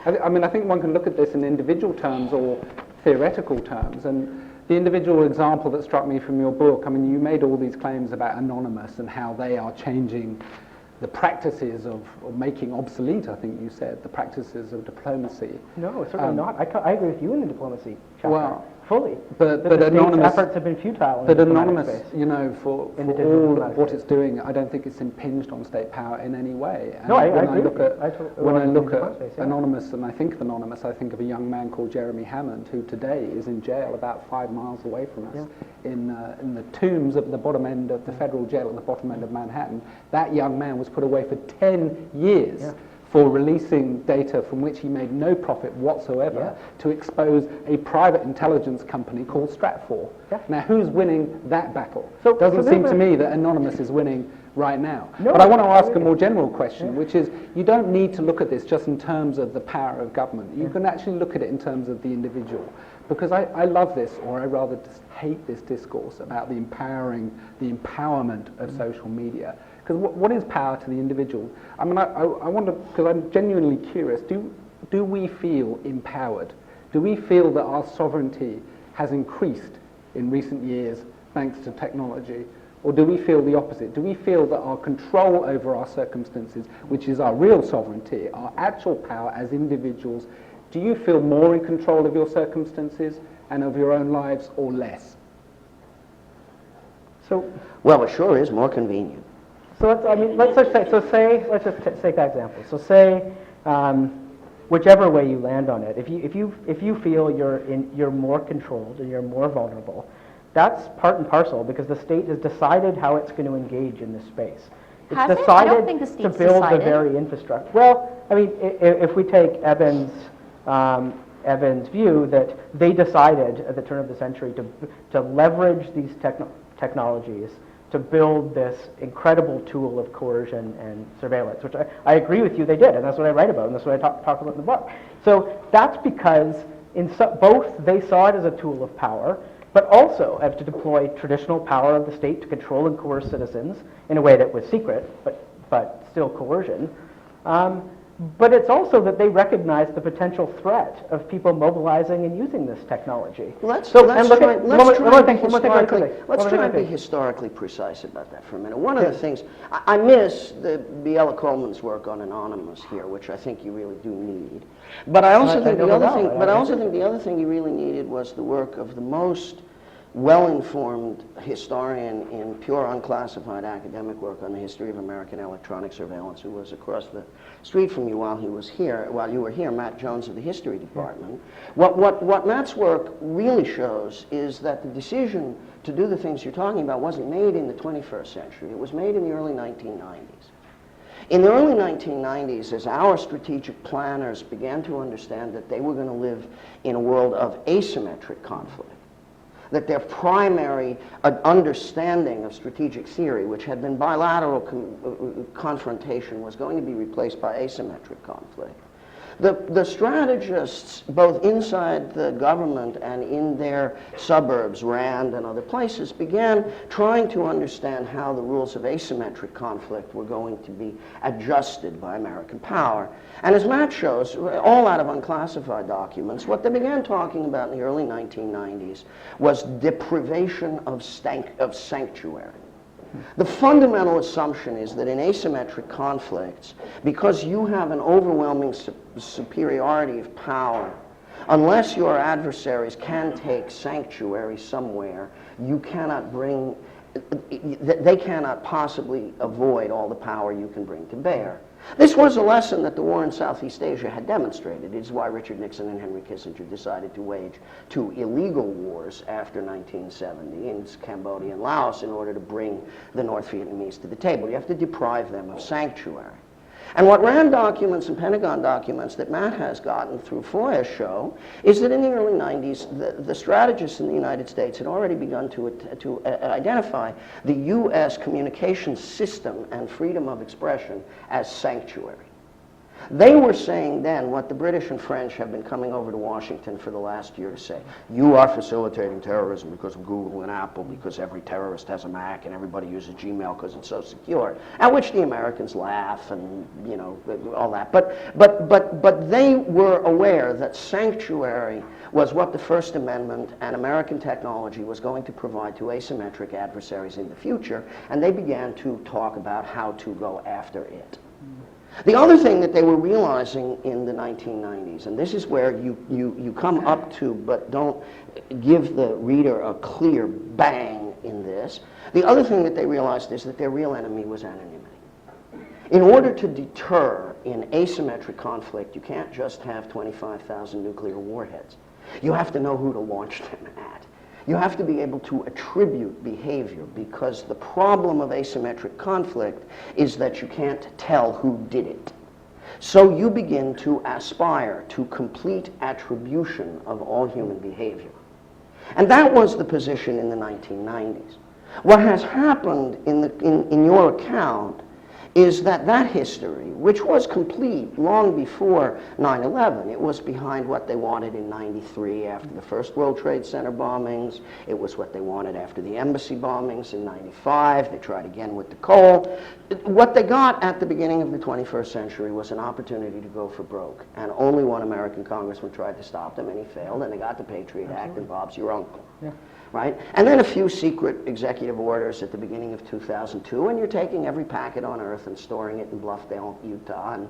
I mean, I think one can look at this in individual terms or theoretical terms, and the individual example that struck me from your book, I mean, you made all these claims about Anonymous and how they are changing the practices of, or making obsolete, I think you said, the practices of diplomacy. No, certainly not. I agree with you in the diplomacy chapter. Well, fully. But the Anonymous efforts have been futile. But in the Anonymous, space. you know, for all of what it's doing, I don't think it's impinged on state power in any way. And no, I when agree. When I look at Anonymous, and I think of Anonymous, I think of a young man called Jeremy Hammond, who today is in jail about 5 miles away from us, in the tombs at the bottom end of the federal jail at the bottom end of Manhattan. That young man was put away for 10 years. For releasing data from which he made no profit whatsoever to expose a private intelligence company called Stratfor. Now, who's winning that battle? So, doesn't seem to me that Anonymous is winning right now. No, but I want to ask a more general question, which is, you don't need to look at this just in terms of the power of government. You can actually look at it in terms of the individual. Because I love this, or I rather just hate this discourse about the empowerment of social media. Because what is power to the individual? I mean, I wonder, because I'm genuinely curious, do we feel empowered? Do we feel that our sovereignty has increased in recent years thanks to technology? Or do we feel the opposite? Do we feel that our control over our circumstances, which is our real sovereignty, our actual power as individuals, do you feel more in control of your circumstances and of your own lives, or less? So, well, it sure is more convenient. So let's just take that example. So say, whichever way you land on it, if you feel you're more controlled and you're more vulnerable, that's part and parcel because the state has decided how it's going to engage in this space. It's decided I don't think the state's to build decided. the very infrastructure. Well, I mean, if we take Evan's view that they decided at the turn of the century to leverage these technologies to build this incredible tool of coercion and surveillance, which I agree with you they did, and that's what I write about, and that's what I talk about in the book. So that's because both they saw it as a tool of power, but also as to deploy traditional power of the state to control and coerce citizens in a way that was secret, but still coercion. But it's also that they recognize the potential threat of people mobilizing and using this technology. Let's try and be historically precise about that for a minute. One of the things, I miss the Biela Coleman's work on Anonymous here, which I think you really do need. But I also think the other thing you really needed was the work of the most well-informed historian in pure unclassified academic work on the history of American electronic surveillance, who was across the street from you while you were here, Matt Jones of the History Department. What Matt's work really shows is that the decision to do the things you're talking about wasn't made in the 21st century. It was made in the early 1990s. In the early 1990s, as our strategic planners began to understand that they were going to live in a world of asymmetric conflict, that their primary understanding of strategic theory, which had been bilateral confrontation, was going to be replaced by asymmetric conflict. The strategists, both inside the government and in their suburbs, Rand and other places, began trying to understand how the rules of asymmetric conflict were going to be adjusted by American power. And as Matt shows, all out of unclassified documents, what they began talking about in the early 1990s was deprivation of sanctuary. The fundamental assumption is that in asymmetric conflicts, because you have an overwhelming superiority of power, unless your adversaries can take sanctuary somewhere, they cannot possibly avoid all the power you can bring to bear. This was a lesson that the war in Southeast Asia had demonstrated. It is why Richard Nixon and Henry Kissinger decided to wage two illegal wars after 1970 in Cambodia and Laos in order to bring the North Vietnamese to the table. You have to deprive them of sanctuary. And what RAND documents and Pentagon documents that Matt has gotten through FOIA show is that in the early 90s, the strategists in the United States had already begun to identify the U.S. communications system and freedom of expression as sanctuary. They were saying then what the British and French have been coming over to Washington for the last year to say. You are facilitating terrorism because of Google and Apple, because every terrorist has a Mac and everybody uses Gmail because it's so secure. At which the Americans laugh and, you know, all that. But they were aware that sanctuary was what the First Amendment and American technology was going to provide to asymmetric adversaries in the future, and they began to talk about how to go after it. The other thing that they were realizing in the 1990s, and this is where you come up to but don't give the reader a clear bang in this, the other thing that they realized is that their real enemy was anonymity. In order to deter in asymmetric conflict, you can't just have 25,000 nuclear warheads. You have to know who to launch them at. You have to be able to attribute behavior, because the problem of asymmetric conflict is that you can't tell who did it. So you begin to aspire to complete attribution of all human behavior. And that was the position in the 1990s. What has happened in your account is that that history, which was complete long before 9/11, it was behind what they wanted in 93 after the first World Trade Center bombings, it was what they wanted after the embassy bombings in 95, they tried again with the coal. What they got at the beginning of the 21st century was an opportunity to go for broke, and only one American congressman tried to stop them, and he failed, and they got the Patriot Act, and Bob's your uncle. Yeah. Right? And then a few secret executive orders at the beginning of 2002, and you're taking every packet on earth and storing it in Bluffdale, Utah, and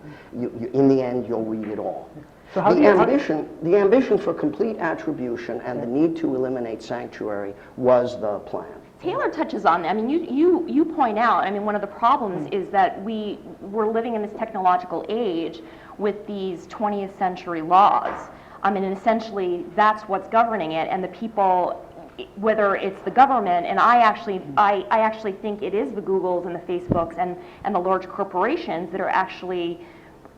in the end, you'll read it all. So the ambition for complete attribution and the need to eliminate sanctuary was the plan. Taylor touches on that. I mean, you point out, I mean, one of the problems is that we're living in this technological age with these 20th century laws. I mean, and essentially, that's what's governing it, and the people, whether it's the government, and I actually think it is the Googles and the Facebooks and the large corporations that are actually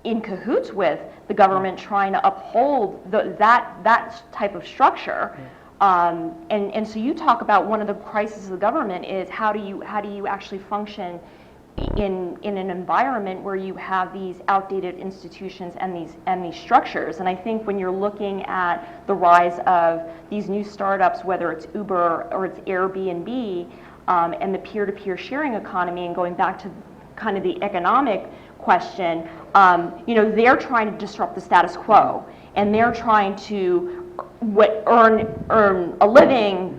in cahoots with the government trying to uphold that type of structure. And so you talk about one of the crises of the government is how do you actually function in an environment where you have these outdated institutions and these structures. And I think when you're looking at the rise of these new startups, whether it's Uber or it's Airbnb, and the peer-to-peer sharing economy, and going back to kind of the economic question, you know, they're trying to disrupt the status quo, and they're trying to earn a living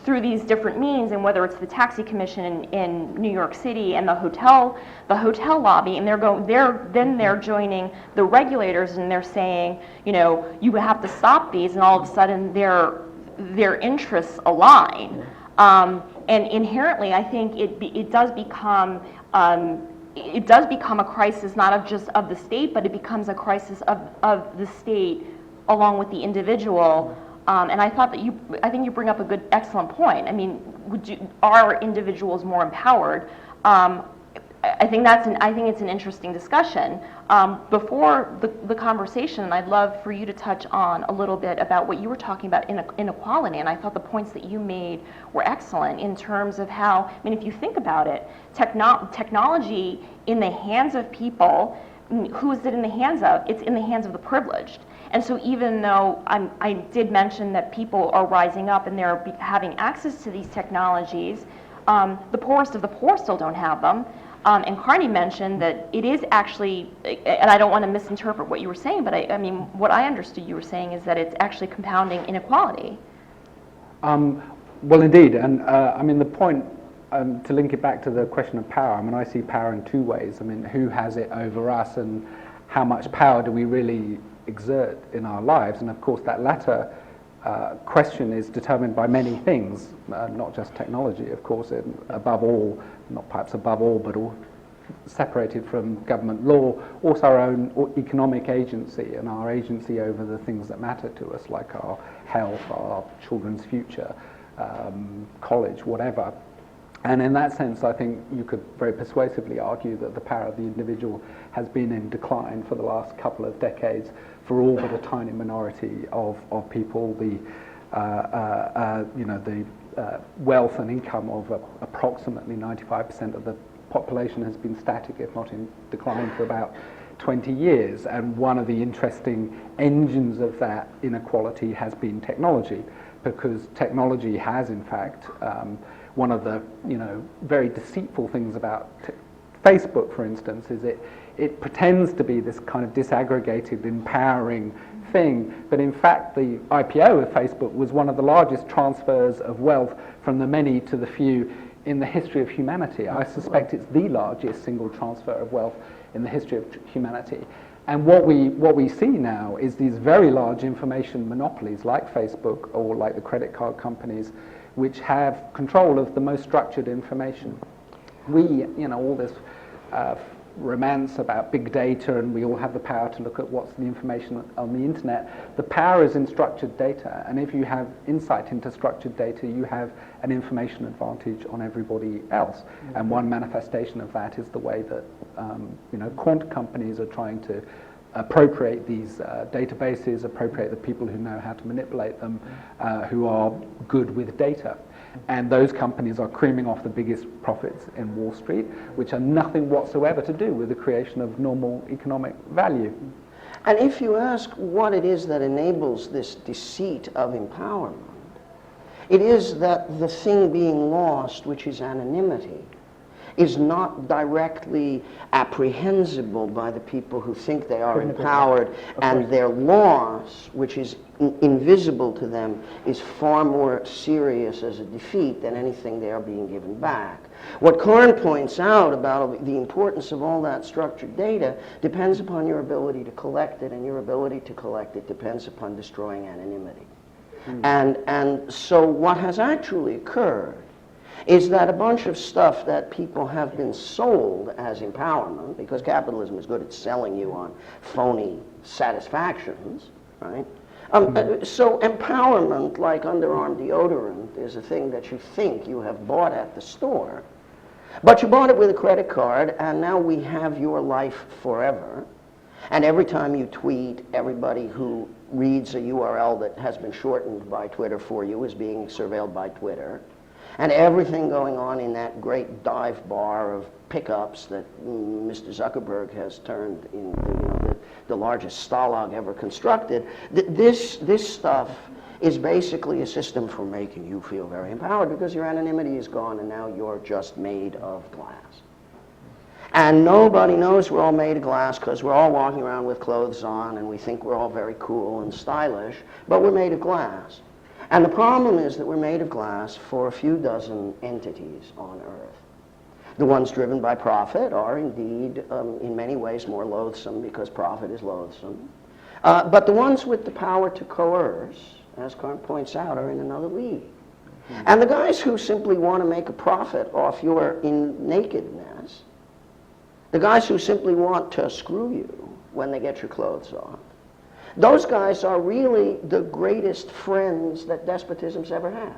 through these different means, and whether it's the taxi commission in New York City and the hotel lobby, and they're joining the regulators, and they're saying, you know, you have to stop these, and all of a sudden their interests align. And inherently, I think it does become a crisis not just of the state, but it becomes a crisis of the state along with the individual. And I think you bring up excellent point. I mean, are individuals more empowered? I think it's an interesting discussion. Before the conversation, I'd love for you to touch on a little bit about what you were talking about inequality, and I thought the points that you made were excellent in terms of how, I mean, if you think about it, technology in the hands of people, who is it in the hands of? It's in the hands of the privileged. And so even though I did mention that people are rising up and they're having access to these technologies, the poorest of the poor still don't have them. And Carney mentioned that it is actually, and I don't want to misinterpret what you were saying, but I mean, what I understood you were saying is that it's actually compounding inequality. Well, indeed, and I mean, the point, to link it back to the question of power, I mean, I see power in two ways. I mean, who has it over us, and how much power do we really exert in our lives? And of course, that latter question is determined by many things, not just technology, of course, above all, not perhaps above all, but all separated from government law, also our own economic agency and our agency over the things that matter to us, like our health, our children's future, college, whatever. And in that sense, I think you could very persuasively argue that the power of the individual has been in decline for the last couple of decades for all but a tiny minority of people. The wealth and income of approximately 95% of the population has been static, if not in decline, for about 20 years, and one of the interesting engines of that inequality has been technology, because technology has, in fact, one of the very deceitful things about Facebook, for instance, is it pretends to be this kind of disaggregated, empowering thing, but in fact the IPO of Facebook was one of the largest transfers of wealth from the many to the few in the history of humanity. I suspect it's the largest single transfer of wealth in the history of humanity. And what we see now is these very large information monopolies like Facebook or like the credit card companies, which have control of the most structured information. All this romance about big data, and we all have the power to look at what's the information on the internet. The power is in structured data, and if you have insight into structured data, you have an information advantage on everybody else. Mm-hmm. And one manifestation of that is the way that quant companies are trying to appropriate these databases, appropriate the people who know how to manipulate them, who are good with data. And those companies are creaming off the biggest profits in Wall Street, which are nothing whatsoever to do with the creation of normal economic value. And if you ask what it is that enables this deceit of empowerment, it is that the thing being lost, which is anonymity, is not directly apprehensible by the people who think they are empowered, and their loss, which is invisible to them, is far more serious as a defeat than anything they are being given back. What Karn points out about the importance of all that structured data depends upon your ability to collect it, and your ability to collect it depends upon destroying anonymity. And so what has actually occurred is that a bunch of stuff that people have been sold as empowerment, because capitalism is good at selling you on phony satisfactions, right? So empowerment, like underarm deodorant, is a thing that you think you have bought at the store, but you bought it with a credit card, and now we have your life forever. And every time you tweet, everybody who reads a URL that has been shortened by Twitter for you is being surveilled by Twitter. And everything going on in that great dive bar of pickups that Mr. Zuckerberg has turned into the largest stalag ever constructed, this stuff is basically a system for making you feel very empowered, because your anonymity is gone and now you're just made of glass. And nobody knows we're all made of glass because we're all walking around with clothes on and we think we're all very cool and stylish, but we're made of glass. And the problem is that we're made of glass for a few dozen entities on Earth. The ones driven by profit are indeed, in many ways, more loathsome because profit is loathsome. But the ones with the power to coerce, as Karn points out, are in another league. Mm-hmm. And the guys who simply want to make a profit off your nakedness, the guys who simply want to screw you when they get your clothes off, those guys are really the greatest friends that despotism's ever had.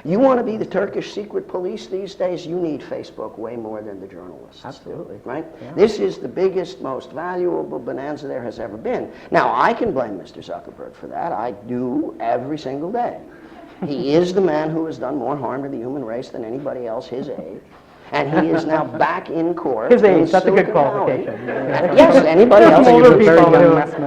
You want to be the Turkish secret police these days, you need Facebook way more than the journalists. Absolutely. Right? Yeah. This is the biggest, most valuable bonanza there has ever been. Now, I can blame Mr. Zuckerberg for that. I do every single day. He is the man who has done more harm to the human race than anybody else his age. And he is now back in court. His age, that's a good qualification. Yes, anybody else. Older people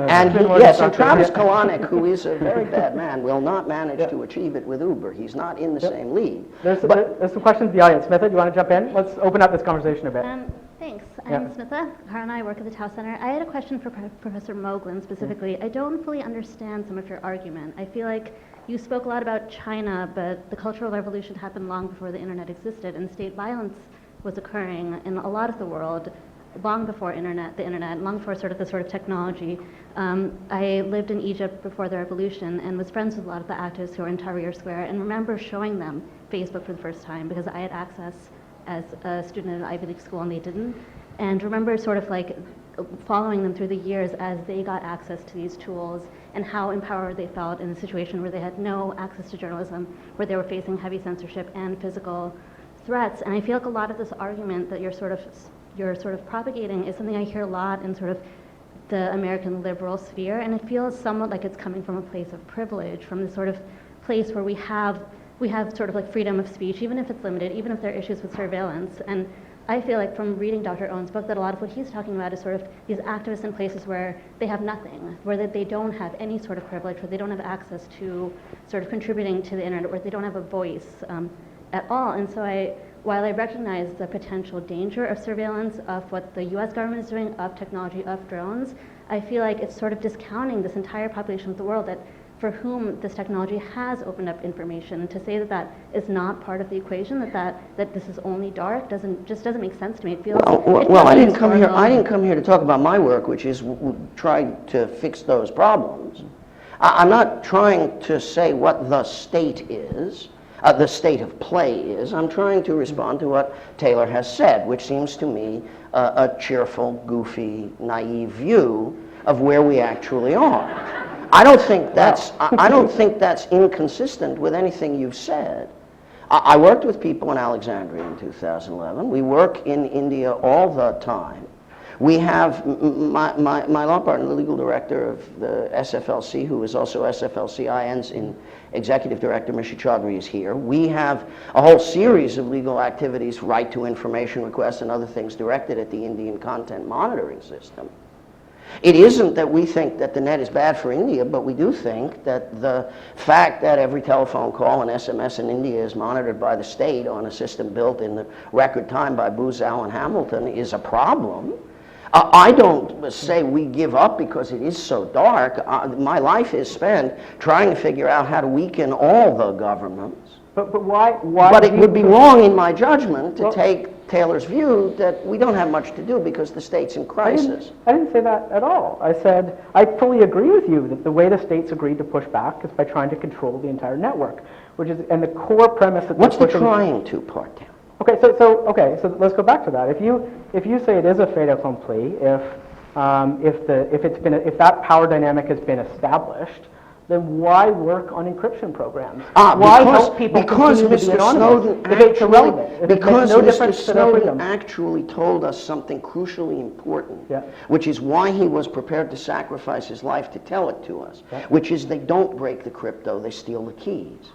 And yes, and Travis Kalanick, who is a very bad man, will not manage to achieve it with Uber. He's not in the same league. There's some questions in the audience. Smitha, do you want to jump in? Let's open up this conversation a bit. Thanks. I'm Smitha. Kara and I work at the Tau Center. I had a question for Professor Moglin specifically. I don't fully understand some of your argument. I feel like you spoke a lot about China, but the Cultural Revolution happened long before the internet existed, and state violence was occurring in a lot of the world long before the internet, long before the sort of technology. I lived in Egypt before the revolution and was friends with a lot of the activists who were in Tahrir Square, and remember showing them Facebook for the first time because I had access as a student at an Ivy League school and they didn't. And remember sort of like following them through the years as they got access to these tools and how empowered they felt in a situation where they had no access to journalism, where they were facing heavy censorship and physical threats. And I feel like a lot of this argument that you're sort of propagating is something I hear a lot in sort of the American liberal sphere, and it feels somewhat like it's coming from a place of privilege, from this sort of place where we have sort of like freedom of speech, even if it's limited, even if there are issues with surveillance. And I feel like from reading Dr. Owen's book that a lot of what he's talking about is sort of these activists in places where they have nothing, where they don't have any sort of privilege, where they don't have access to sort of contributing to the internet, where they don't have a voice at all. And so while I recognize the potential danger of surveillance of what the US government is doing, of technology, of drones, I feel like it's sort of discounting this entire population of the world that for whom this technology has opened up information. And to say that that is not part of the equation, that this is only dark, just doesn't make sense to me. It feels well, I didn't come here to talk about my work, which is try to fix those problems. I'm not trying to say what the state is, the state of play is. I'm trying to respond to what Taylor has said, which seems to me a cheerful, goofy, naive view of where we actually are. I don't think that's inconsistent with anything you've said. I worked with people in Alexandria in 2011. We work in India all the time. We have my law partner, the legal director of the SFLC, who is also SFLCIN's executive director, Misha Chaudhry, is here. We have a whole series of legal activities, right to information requests and other things directed at the Indian content monitoring system. It isn't that we think that the net is bad for India, but we do think that the fact that every telephone call and SMS in India is monitored by the state on a system built in the record time by Booz Allen Hamilton is a problem. I don't say we give up because it is so dark. My life is spent trying to figure out how to weaken all the governments. But why? But it would be wrong in my judgment to take Taylor's view that we don't have much to do because the state's in crisis. I didn't say that at all. I said I fully agree with you that the way the states agreed to push back is by trying to control the entire network, which is, and the core premise that what's the trying to part down? Okay, so let's go back to that. If you say it is a fait accompli, if that power dynamic has been established, then why work on encryption programs? Why help people continue to be anonymous? If it's irrelevant, if it makes no difference to their freedom. Actually told us something crucially important, Yeah. which is why he was prepared to sacrifice his life to tell it to us, Yeah. which is they don't break the crypto, they steal the keys.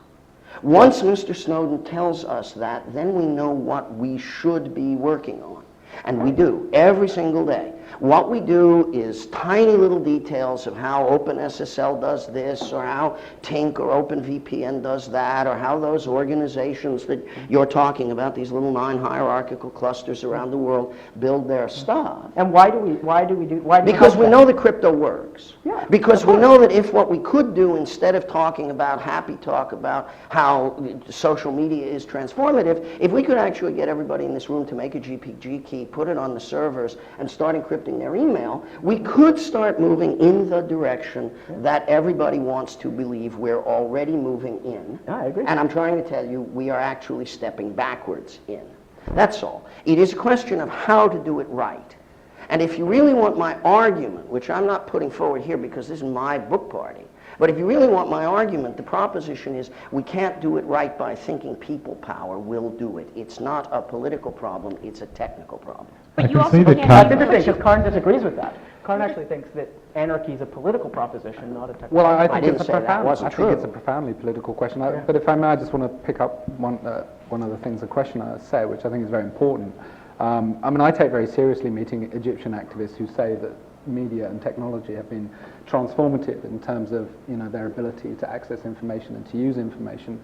Once Mr. Snowden tells us that, then we know what we should be working on. And we do, every single day. What we do is tiny little details of how OpenSSL does this, or how Tink or OpenVPN does that, or how those organizations that you're talking about, these little 9 hierarchical clusters around the world, build their stuff. And why do we do? Because we know the crypto works. Yeah, because we know that if what we could do, instead of talking about happy talk about how social media is transformative, if we could actually get everybody in this room to make a GPG key, put it on the servers, and start encrypting their email, we could start moving in the direction that everybody wants to believe we're already moving in. Yeah, I agree. And I'm trying to tell you, we are actually stepping backwards in. That's all. It is a question of how to do it right. And if you really want my argument, which I'm not putting forward here because this is my book party, but if you really want my argument, the proposition is we can't do it right by thinking people power will do it. It's not a political problem, it's a technical problem. But you can also see that can't- That's interesting because Karn disagrees with that. Karn actually thinks that anarchy is a political proposition, not a technical. Well, I I think didn't it's a say that profound. wasn't I think true. it's a profoundly political question. But if I may, I just want to pick up one of the things the questioner said, which I think is very important. I mean, I take very seriously meeting Egyptian activists who say that media and technology have been transformative in terms of their ability to access information and to use information.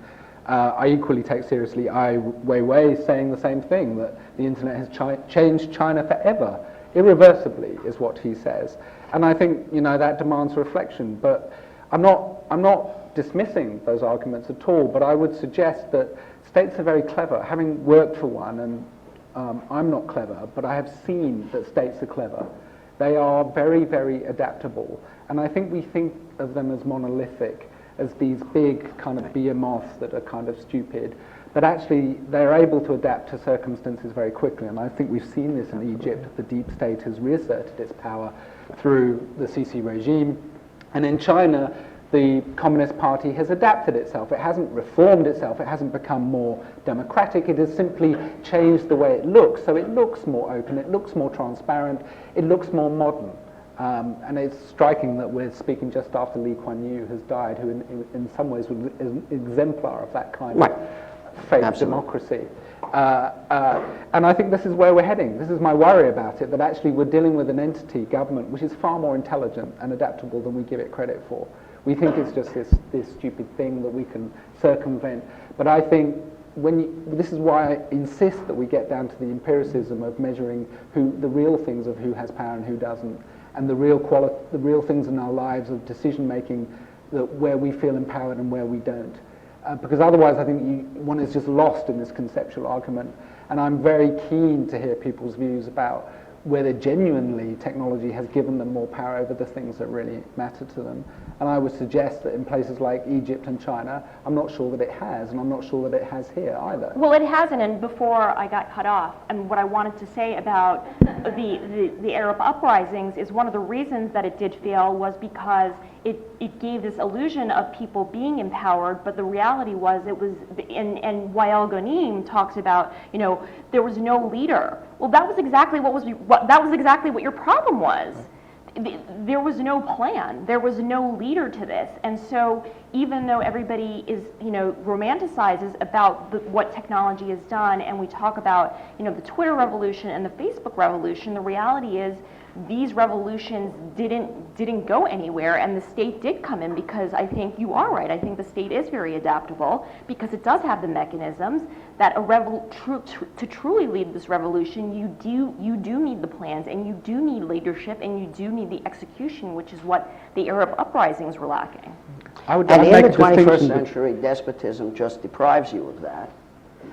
I equally take seriously Ai Weiwei saying the same thing, that the internet has changed China forever, irreversibly, is what he says. And I think that demands reflection. But I'm not dismissing those arguments at all. But I would suggest that states are very clever. Having worked for one, and I'm not clever, but I have seen that states are clever. They are very, very adaptable. And I think we think of them as monolithic, as these big kind of behemoths that are kind of stupid. But actually, they're able to adapt to circumstances very quickly. And I think we've seen this in Egypt. The deep state has reasserted its power through the Sisi regime. And in China, the Communist Party has adapted itself. It hasn't reformed itself. It hasn't become more democratic. It has simply changed the way it looks. So it looks more open. It looks more transparent. It looks more modern. And it's striking that we're speaking just after Lee Kuan Yew has died, who in some ways was an exemplar of that kind of fake Absolutely. democracy. And I think this is where we're heading. This is my worry about it, that actually we're dealing with an entity, government, which is far more intelligent and adaptable than we give it credit for. We think it's just this stupid thing that we can circumvent. But I think this is why I insist that we get down to the empiricism of measuring the real things of who has power and who doesn't, and the real things in our lives of decision making, where we feel empowered and where we don't. Because otherwise I think one is just lost in this conceptual argument. And I'm very keen to hear people's views about whether genuinely technology has given them more power over the things that really matter to them. And I would suggest that in places like Egypt and China, I'm not sure that it has, and I'm not sure that it has here either. Well, it hasn't, and before I got cut off, and what I wanted to say about the Arab uprisings is one of the reasons that it did fail was because it gave this illusion of people being empowered, but the reality was and Wael Ghanim talks about, there was no leader. Well, that was exactly what your problem was. There was no plan. There was no leader to this. And so even though everybody is, romanticizes about what technology has done, and we talk about, the Twitter revolution and the Facebook revolution, the reality is these revolutions didn't go anywhere, and the state did come in, because I think you are right. I think the state is very adaptable because it does have the mechanisms that to truly lead this revolution, you do need the plans, and you do need leadership, and you do need the execution, which is what the Arab uprisings were lacking. And in the 21st century, despotism just deprives you of that,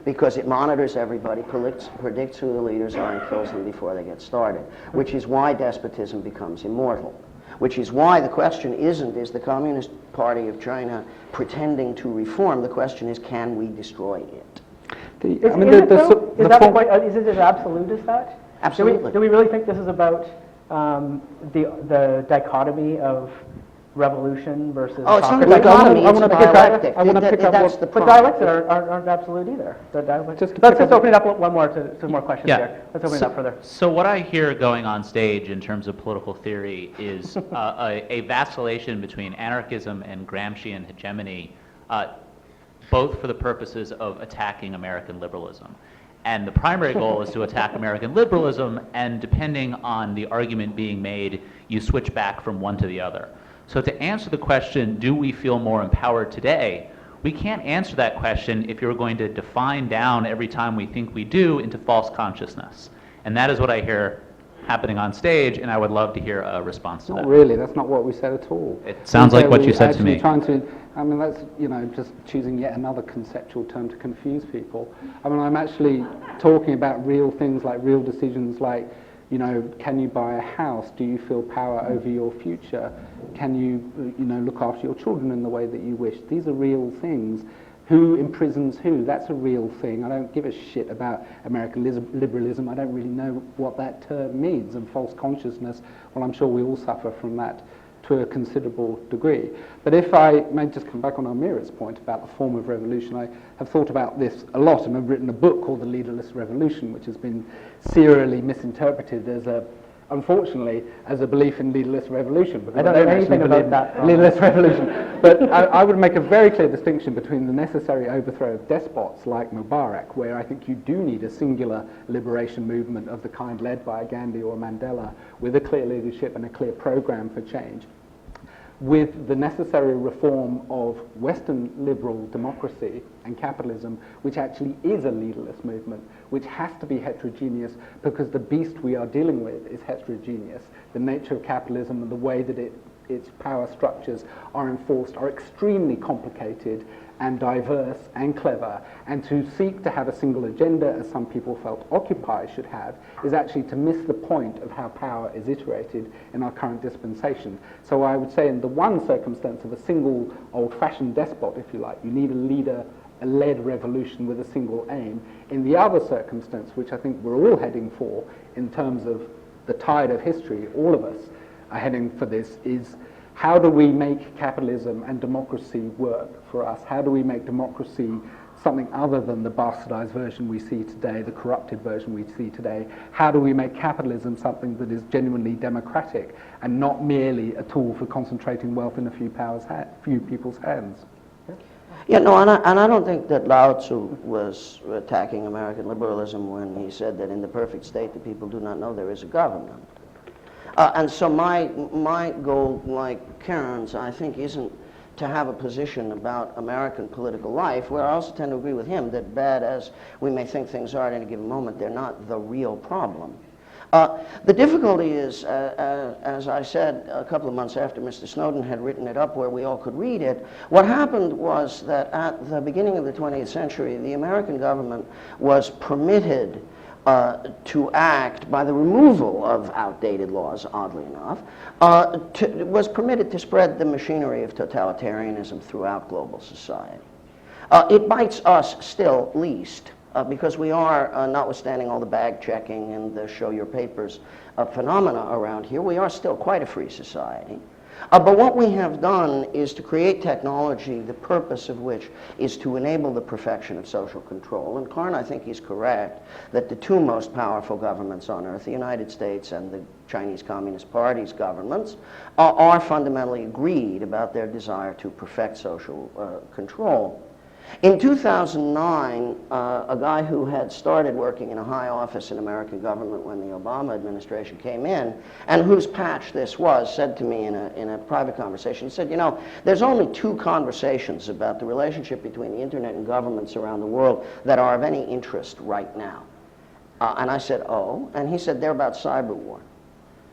because it monitors everybody, predicts who the leaders are, and kills them before they get started, which is why despotism becomes immortal, which is why the question isn't, is the Communist Party of China pretending to reform? The question is, can we destroy it? Is it as absolute as that? Absolutely. Do we really think this is about the dichotomy of revolution versus it's not a democracy? dichotomy, it's a dialectic. That's the But problem. dialects aren't absolute either. Let's just open it up one more to more questions here. Let's open it up further. So what I hear going on stage in terms of political theory is a vacillation between anarchism and Gramscian hegemony, both for the purposes of attacking American liberalism. And the primary goal is to attack American liberalism, and depending on the argument being made, you switch back from one to the other. So to answer the question, do we feel more empowered today? We can't answer that question if you're going to define down every time we think we do into false consciousness. And that is what I hear happening on stage, and I would love to hear a response to that. Not really, that's not what we said at all. It sounds like what you said to me. That's just choosing yet another conceptual term to confuse people. I'm actually talking about real things, like real decisions like, can you buy a house? Do you feel power over your future? Can you, look after your children in the way that you wish? These are real things. Who imprisons who? That's a real thing. I don't give a shit about American liberalism. I don't really know what that term means. And false consciousness, well, I'm sure we all suffer from that to a considerable degree. But if I may just come back on Amira's point about the form of revolution, I have thought about this a lot, and I've written a book called The Leaderless Revolution, which has been serially misinterpreted unfortunately, as a belief in leaderless revolution. I don't know anything about that. Leaderless revolution. But I would make a very clear distinction between the necessary overthrow of despots like Mubarak, where I think you do need a singular liberation movement of the kind led by a Gandhi or a Mandela, with a clear leadership and a clear program for change, with the necessary reform of Western liberal democracy and capitalism, which actually is a leaderless movement, which has to be heterogeneous because the beast we are dealing with is heterogeneous. The nature of capitalism and the way that its power structures are enforced are extremely complicated and diverse and clever, and to seek to have a single agenda, as some people felt Occupy should have, is actually to miss the point of how power is iterated in our current dispensation. So I would say in the one circumstance of a single old-fashioned despot, if you like, you need a leader, a led revolution with a single aim. In the other circumstance, which I think we're all heading for in terms of the tide of history, all of us are heading for this, is how do we make capitalism and democracy work for us? How do we make democracy something other than the bastardized version we see today, the corrupted version we see today? How do we make capitalism something that is genuinely democratic and not merely a tool for concentrating wealth in a few people's hands? Yeah, no, and I don't think that Lao Tzu was attacking American liberalism when he said that in the perfect state the people do not know there is a government. And so my goal, like Karen's, I think, isn't to have a position about American political life, where I also tend to agree with him that bad as we may think things are at any given moment, they're not the real problem. The difficulty is, as I said a couple of months after Mr. Snowden had written it up where we all could read it, what happened was that at the beginning of the 20th century, the American government was permitted to act by the removal of outdated laws, oddly enough, was permitted to spread the machinery of totalitarianism throughout global society. It bites us still least, because we are, notwithstanding all the bag checking and the show your papers phenomena around here, we are still quite a free society. But what we have done is to create technology, the purpose of which is to enable the perfection of social control. And Karn, I think he's correct, that the two most powerful governments on earth, the United States and the Chinese Communist Party's governments, are fundamentally agreed about their desire to perfect social control. In 2009, a guy who had started working in a high office in American government when the Obama administration came in, and whose patch this was, said to me in a private conversation, he said, you know, there's only two conversations about the relationship between the internet and governments around the world that are of any interest right now. And I said, oh, and he said, they're about cyber war.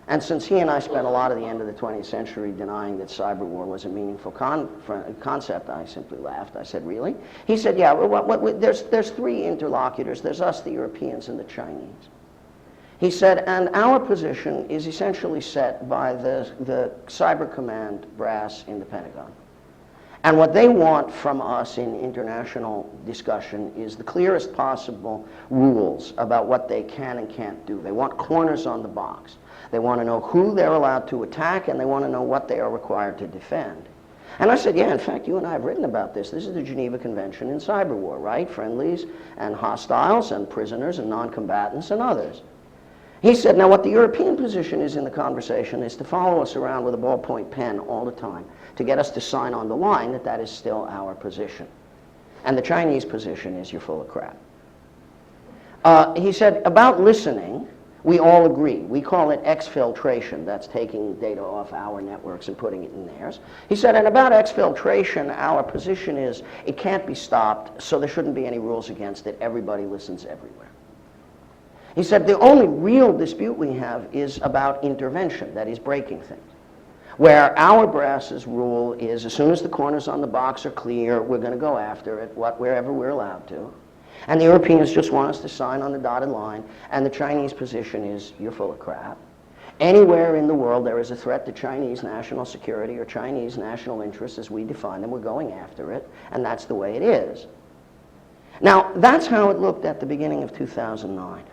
And since he and I spent a lot of the end of the 20th century denying that cyber war was a meaningful concept, I simply laughed. I said, really? He said, yeah, there's three interlocutors. There's us, the Europeans, and the Chinese. He said, and our position is essentially set by the cyber command brass in the Pentagon. And what they want from us in international discussion is the clearest possible rules about what they can and can't do. They want corners on the box. They want to know who they're allowed to attack, and they want to know what they are required to defend. And I said, yeah, in fact, you and I have written about this. This is the Geneva Convention in cyber war, right? Friendlies and hostiles and prisoners and non-combatants and others. He said, now what the European position is in the conversation is to follow us around with a ballpoint pen all the time to get us to sign on the line that that is still our position. And the Chinese position is you're full of crap. He said, about listening, we all agree. We call it exfiltration. That's taking data off our networks and putting it in theirs. He said, and about exfiltration, our position is it can't be stopped, so there shouldn't be any rules against it. Everybody listens everywhere. He said, the only real dispute we have is about intervention, that is breaking things. Where our brass's rule is as soon as the corners on the box are clear, we're going to go after it, wherever we're allowed to. And the Europeans just want us to sign on the dotted line, and the Chinese position is, you're full of crap. Anywhere in the world there is a threat to Chinese national security or Chinese national interests as we define them, we're going after it, and that's the way it is. Now, that's how it looked at the beginning of 2009.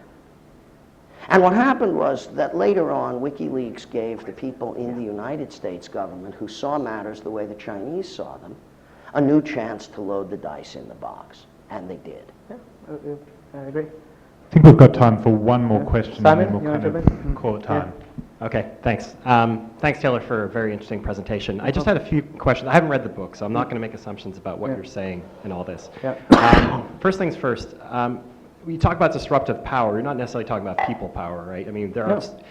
And what happened was that later on, WikiLeaks gave the people in the United States government who saw matters the way the Chinese saw them a new chance to load the dice in the box, and they did. Yeah, I agree. I think we've got time for one more question, Simon, and then we'll you kind want to of call it time. Yeah. Okay, thanks. Thanks, Taylor, for a very interesting presentation. I just had a few questions. I haven't read the book, so I'm not going to make assumptions about what you're saying and all this. Yeah. First things first, when you talk about disruptive power, you're not necessarily talking about people power, right? I mean,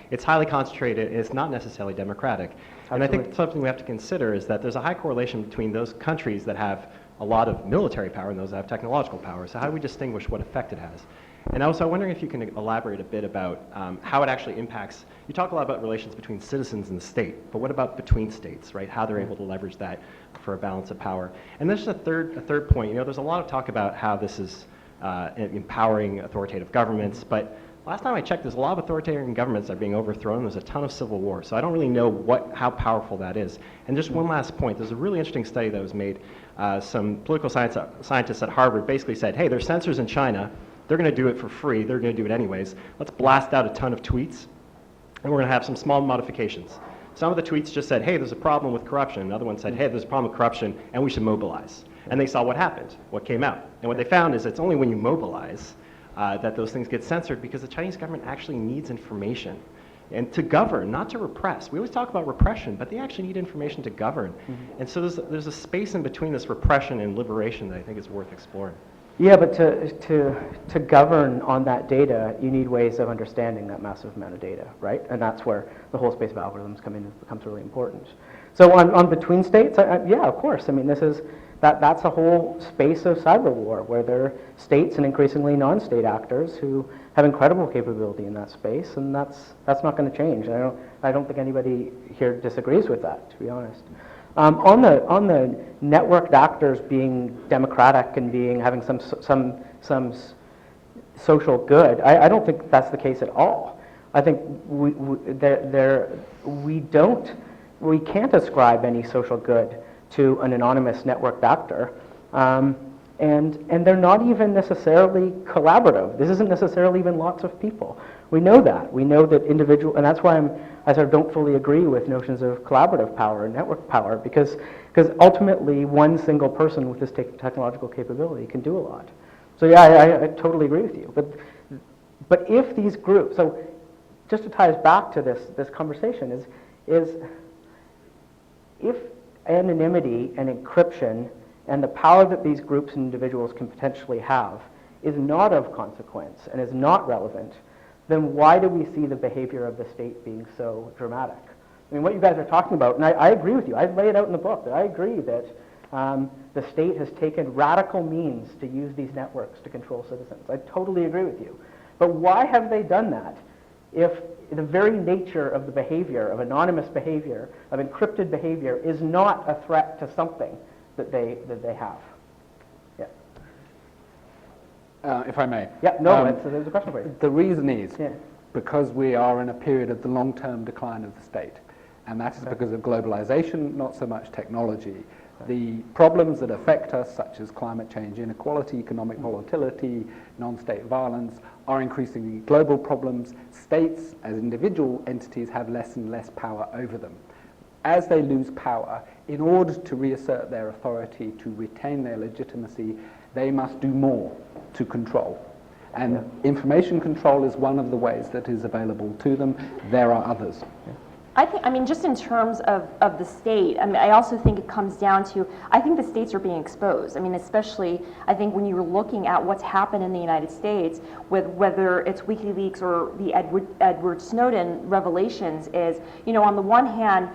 it's highly concentrated, it's not necessarily democratic. Absolutely. And I think something we have to consider is that there's a high correlation between those countries that have a lot of military power and those that have technological power. So how do we distinguish what effect it has? And also, I'm wondering if you can elaborate a bit about how it actually impacts. You talk a lot about relations between citizens and the state, but what about between states, right? How they're able to leverage that for a balance of power. And there's a third point. You know, there's a lot of talk about how this is empowering authoritative governments, but last time I checked, there's a lot of authoritarian governments that are being overthrown. There's a ton of civil war, so I don't really know how powerful that is. And just one last point, there's a really interesting study that was made. Some political scientists at Harvard basically said, hey, there's censors in China. They're going to do it for free. They're going to do it anyways. Let's blast out a ton of tweets, and we're going to have some small modifications. Some of the tweets just said, hey, there's a problem with corruption. Another one said, hey, there's a problem with corruption, and we should mobilize. And they saw what happened, what came out. And what they found is it's only when you mobilize that those things get censored, because the Chinese government actually needs information and to govern, not to repress. We always talk about repression, but they actually need information to govern. And so there's a space in between this repression and liberation that I think is worth exploring. Yeah, but to govern on that data, you need ways of understanding that massive amount of data, right? And that's where the whole space of algorithms come in and becomes really important. So on between states, yeah, of course. I mean, that's a whole space of cyber war where there are states and increasingly non-state actors who have incredible capability in that space, and that's not going to change. I don't think anybody here disagrees with that, to be honest. On the networked actors being democratic and having some social good, I don't think that's the case at all. I think we can't ascribe any social good to an anonymous networked actor, and they're not even necessarily collaborative. This isn't necessarily even lots of people. We know that. We know that individual, and that's why I sort of don't fully agree with notions of collaborative power and network power, because ultimately one single person with this technological capability can do a lot. So yeah, I totally agree with you. But if these groups, so just to tie us back to this conversation is if anonymity and encryption and the power that these groups and individuals can potentially have is not of consequence and is not relevant, then why do we see the behavior of the state being so dramatic? I mean, what you guys are talking about, and I agree with you, I lay it out in the book, that I agree that the state has taken radical means to use these networks to control citizens. I totally agree with you. But why have they done that if the very nature of the behavior, of anonymous behavior, of encrypted behavior, is not a threat to something that they have? Yeah. If I may. Yeah, no, there's a question for you. The reason is because we are in a period of the long-term decline of the state, and that is because of globalization, not so much technology. The problems that affect us, such as climate change, inequality, economic volatility, non-state violence, are increasingly global problems. States, as individual entities, have less and less power over them. As they lose power, in order to reassert their authority, to retain their legitimacy, they must do more to control. And information control is one of the ways that is available to them. There are others. I mean, just in terms of the state, I mean, I also think it comes down to, I think the states are being exposed. I mean, especially, I think when you're looking at what's happened in the United States, with whether it's WikiLeaks or the Edward Snowden revelations, is, you know, on the one hand,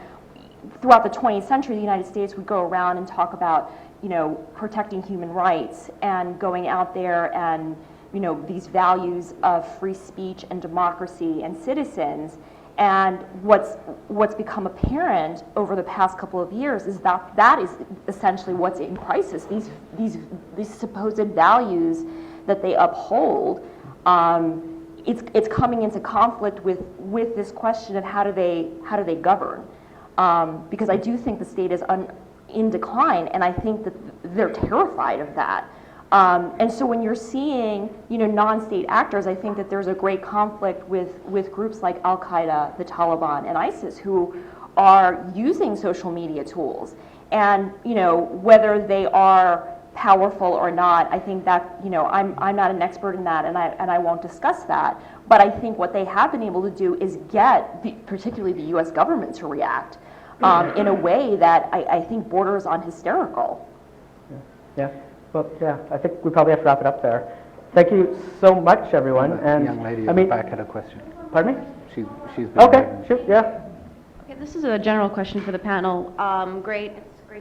throughout the 20th century, the United States would go around and talk about, you know, protecting human rights and going out there and, you know, these values of free speech and democracy and citizens. And what's become apparent over the past couple of years is that is essentially what's in crisis. These supposed values that they uphold, it's coming into conflict with this question of how do they govern? Because I do think the state is in decline, and I think that they're terrified of that. And so when you're seeing, you know, non-state actors, I think that there's a great conflict with groups like Al-Qaeda, the Taliban, and ISIS, who are using social media tools. And, you know, whether they are powerful or not, I think that, you know, I'm not an expert in that, and I won't discuss that. But I think what they have been able to do is get, particularly the U.S. government, to react in a way that I think borders on hysterical. Yeah. Well, yeah, I think we probably have to wrap it up there. Thank you so much, everyone. And the young lady at the back had a question. Pardon me? She's been okay, sure, yeah. Okay, this is a general question for the panel. It's great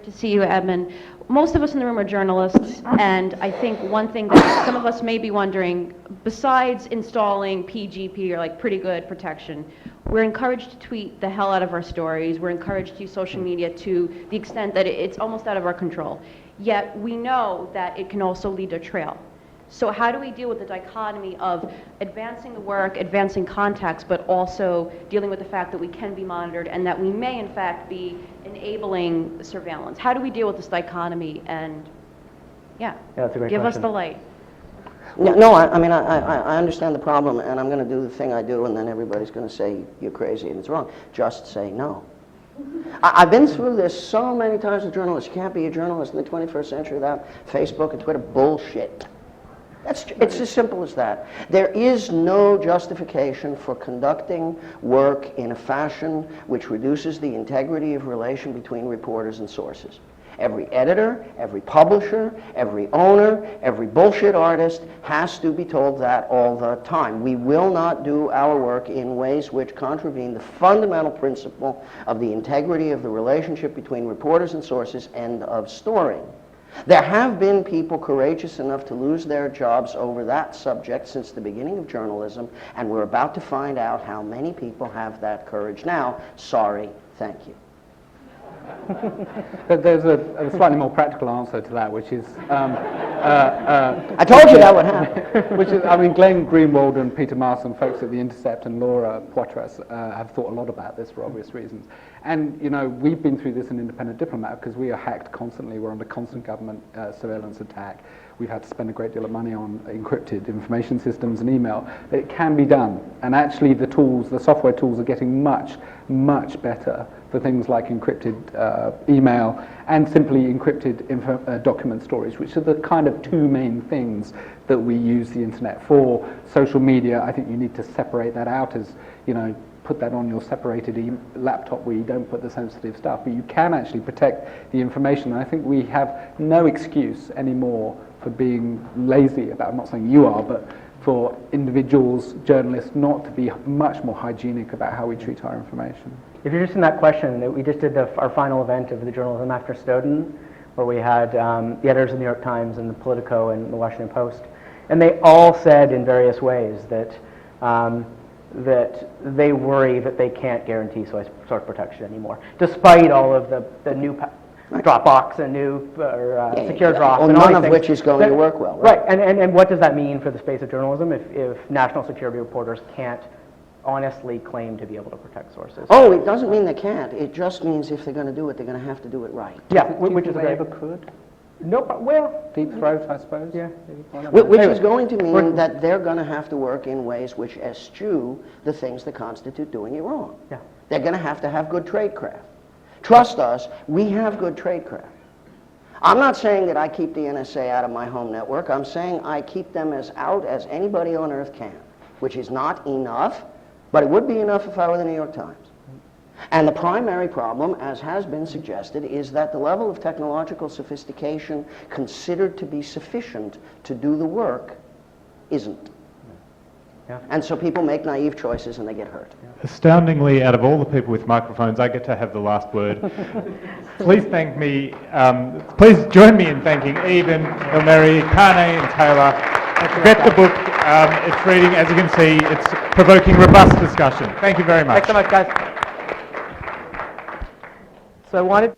to see you, Edmund. Most of us in the room are journalists, and I think one thing that some of us may be wondering, besides installing PGP or like pretty good protection, we're encouraged to tweet the hell out of our stories. We're encouraged to use social media to the extent that it's almost out of our control. Yet we know that it can also lead to trail. So how do we deal with the dichotomy of advancing the work, advancing context, but also dealing with the fact that we can be monitored and that we may in fact be enabling surveillance? How do we deal with this dichotomy? And that's a great give question. us the light. No, I mean, I understand the problem, and I'm going to do the thing I do, and then everybody's going to say you're crazy and it's wrong. Just say no. I've been through this so many times with journalists. You can't be a journalist in the 21st century without Facebook and Twitter. Bullshit. It's as simple as that. There is no justification for conducting work in a fashion which reduces the integrity of relation between reporters and sources. Every editor, every publisher, every owner, every bullshit artist has to be told that all the time. We will not do our work in ways which contravene the fundamental principle of the integrity of the relationship between reporters and sources. End of story. There have been people courageous enough to lose their jobs over that subject since the beginning of journalism, and we're about to find out how many people have that courage now. Sorry, thank you. But there's a slightly more practical answer to that, which is... I told you that would happen. Which is, I mean, Glenn Greenwald and Peter Marston, folks at The Intercept, and Laura Poitras have thought a lot about this for obvious reasons. And, you know, we've been through this in Independent Diplomat because we are hacked constantly. We're under constant government surveillance attack. We've had to spend a great deal of money on encrypted information systems and email. But it can be done. And actually the tools, the software tools are getting much, much better for things like encrypted email and simply encrypted document storage, which are the kind of two main things that we use the internet for. Social media, I think you need to separate that out as, you know, put that on your separated laptop where you don't put the sensitive stuff, but you can actually protect the information. And I think we have no excuse anymore for being lazy about, I'm not saying you are, but for individuals, journalists, not to be much more hygienic about how we treat our information. If you're interested in that question, we just did our final event of the Journalism After Snowden, where we had the editors of the New York Times and the Politico and the Washington Post, and they all said in various ways that that they worry that they can't guarantee source protection anymore, despite all of the new Dropbox and new secure drop, and all none of these which things. is going to work well. Right, and what does that mean for the space of journalism if national security reporters can't honestly claim to be able to protect sources? Oh, it doesn't mean they can't. It just means if they're going to do it, they're going to have to do it right. Yeah, Do you which think is they great. ever could? No, well, Deep throat, I suppose? yeah. Which Anyway, is going to mean that they're going to have to work in ways which eschew the things that constitute doing it wrong. Yeah. They're going to have good tradecraft. Trust us, we have good tradecraft. I'm not saying that I keep the NSA out of my home network. I'm saying I keep them as out as anybody on earth can, which is not enough, but it would be enough if I were the New York Times. And the primary problem, as has been suggested, is that the level of technological sophistication considered to be sufficient to do the work isn't. Yeah. And so people make naive choices and they get hurt. Astoundingly, out of all the people with microphones, I get to have the last word. Please thank me, please join me in thanking Eben, Ilmeri, Kane and Taylor. Get the book, it's reading, as you can see, it's provoking robust discussion. Thank you very much. Thanks so much, guys. So I wanted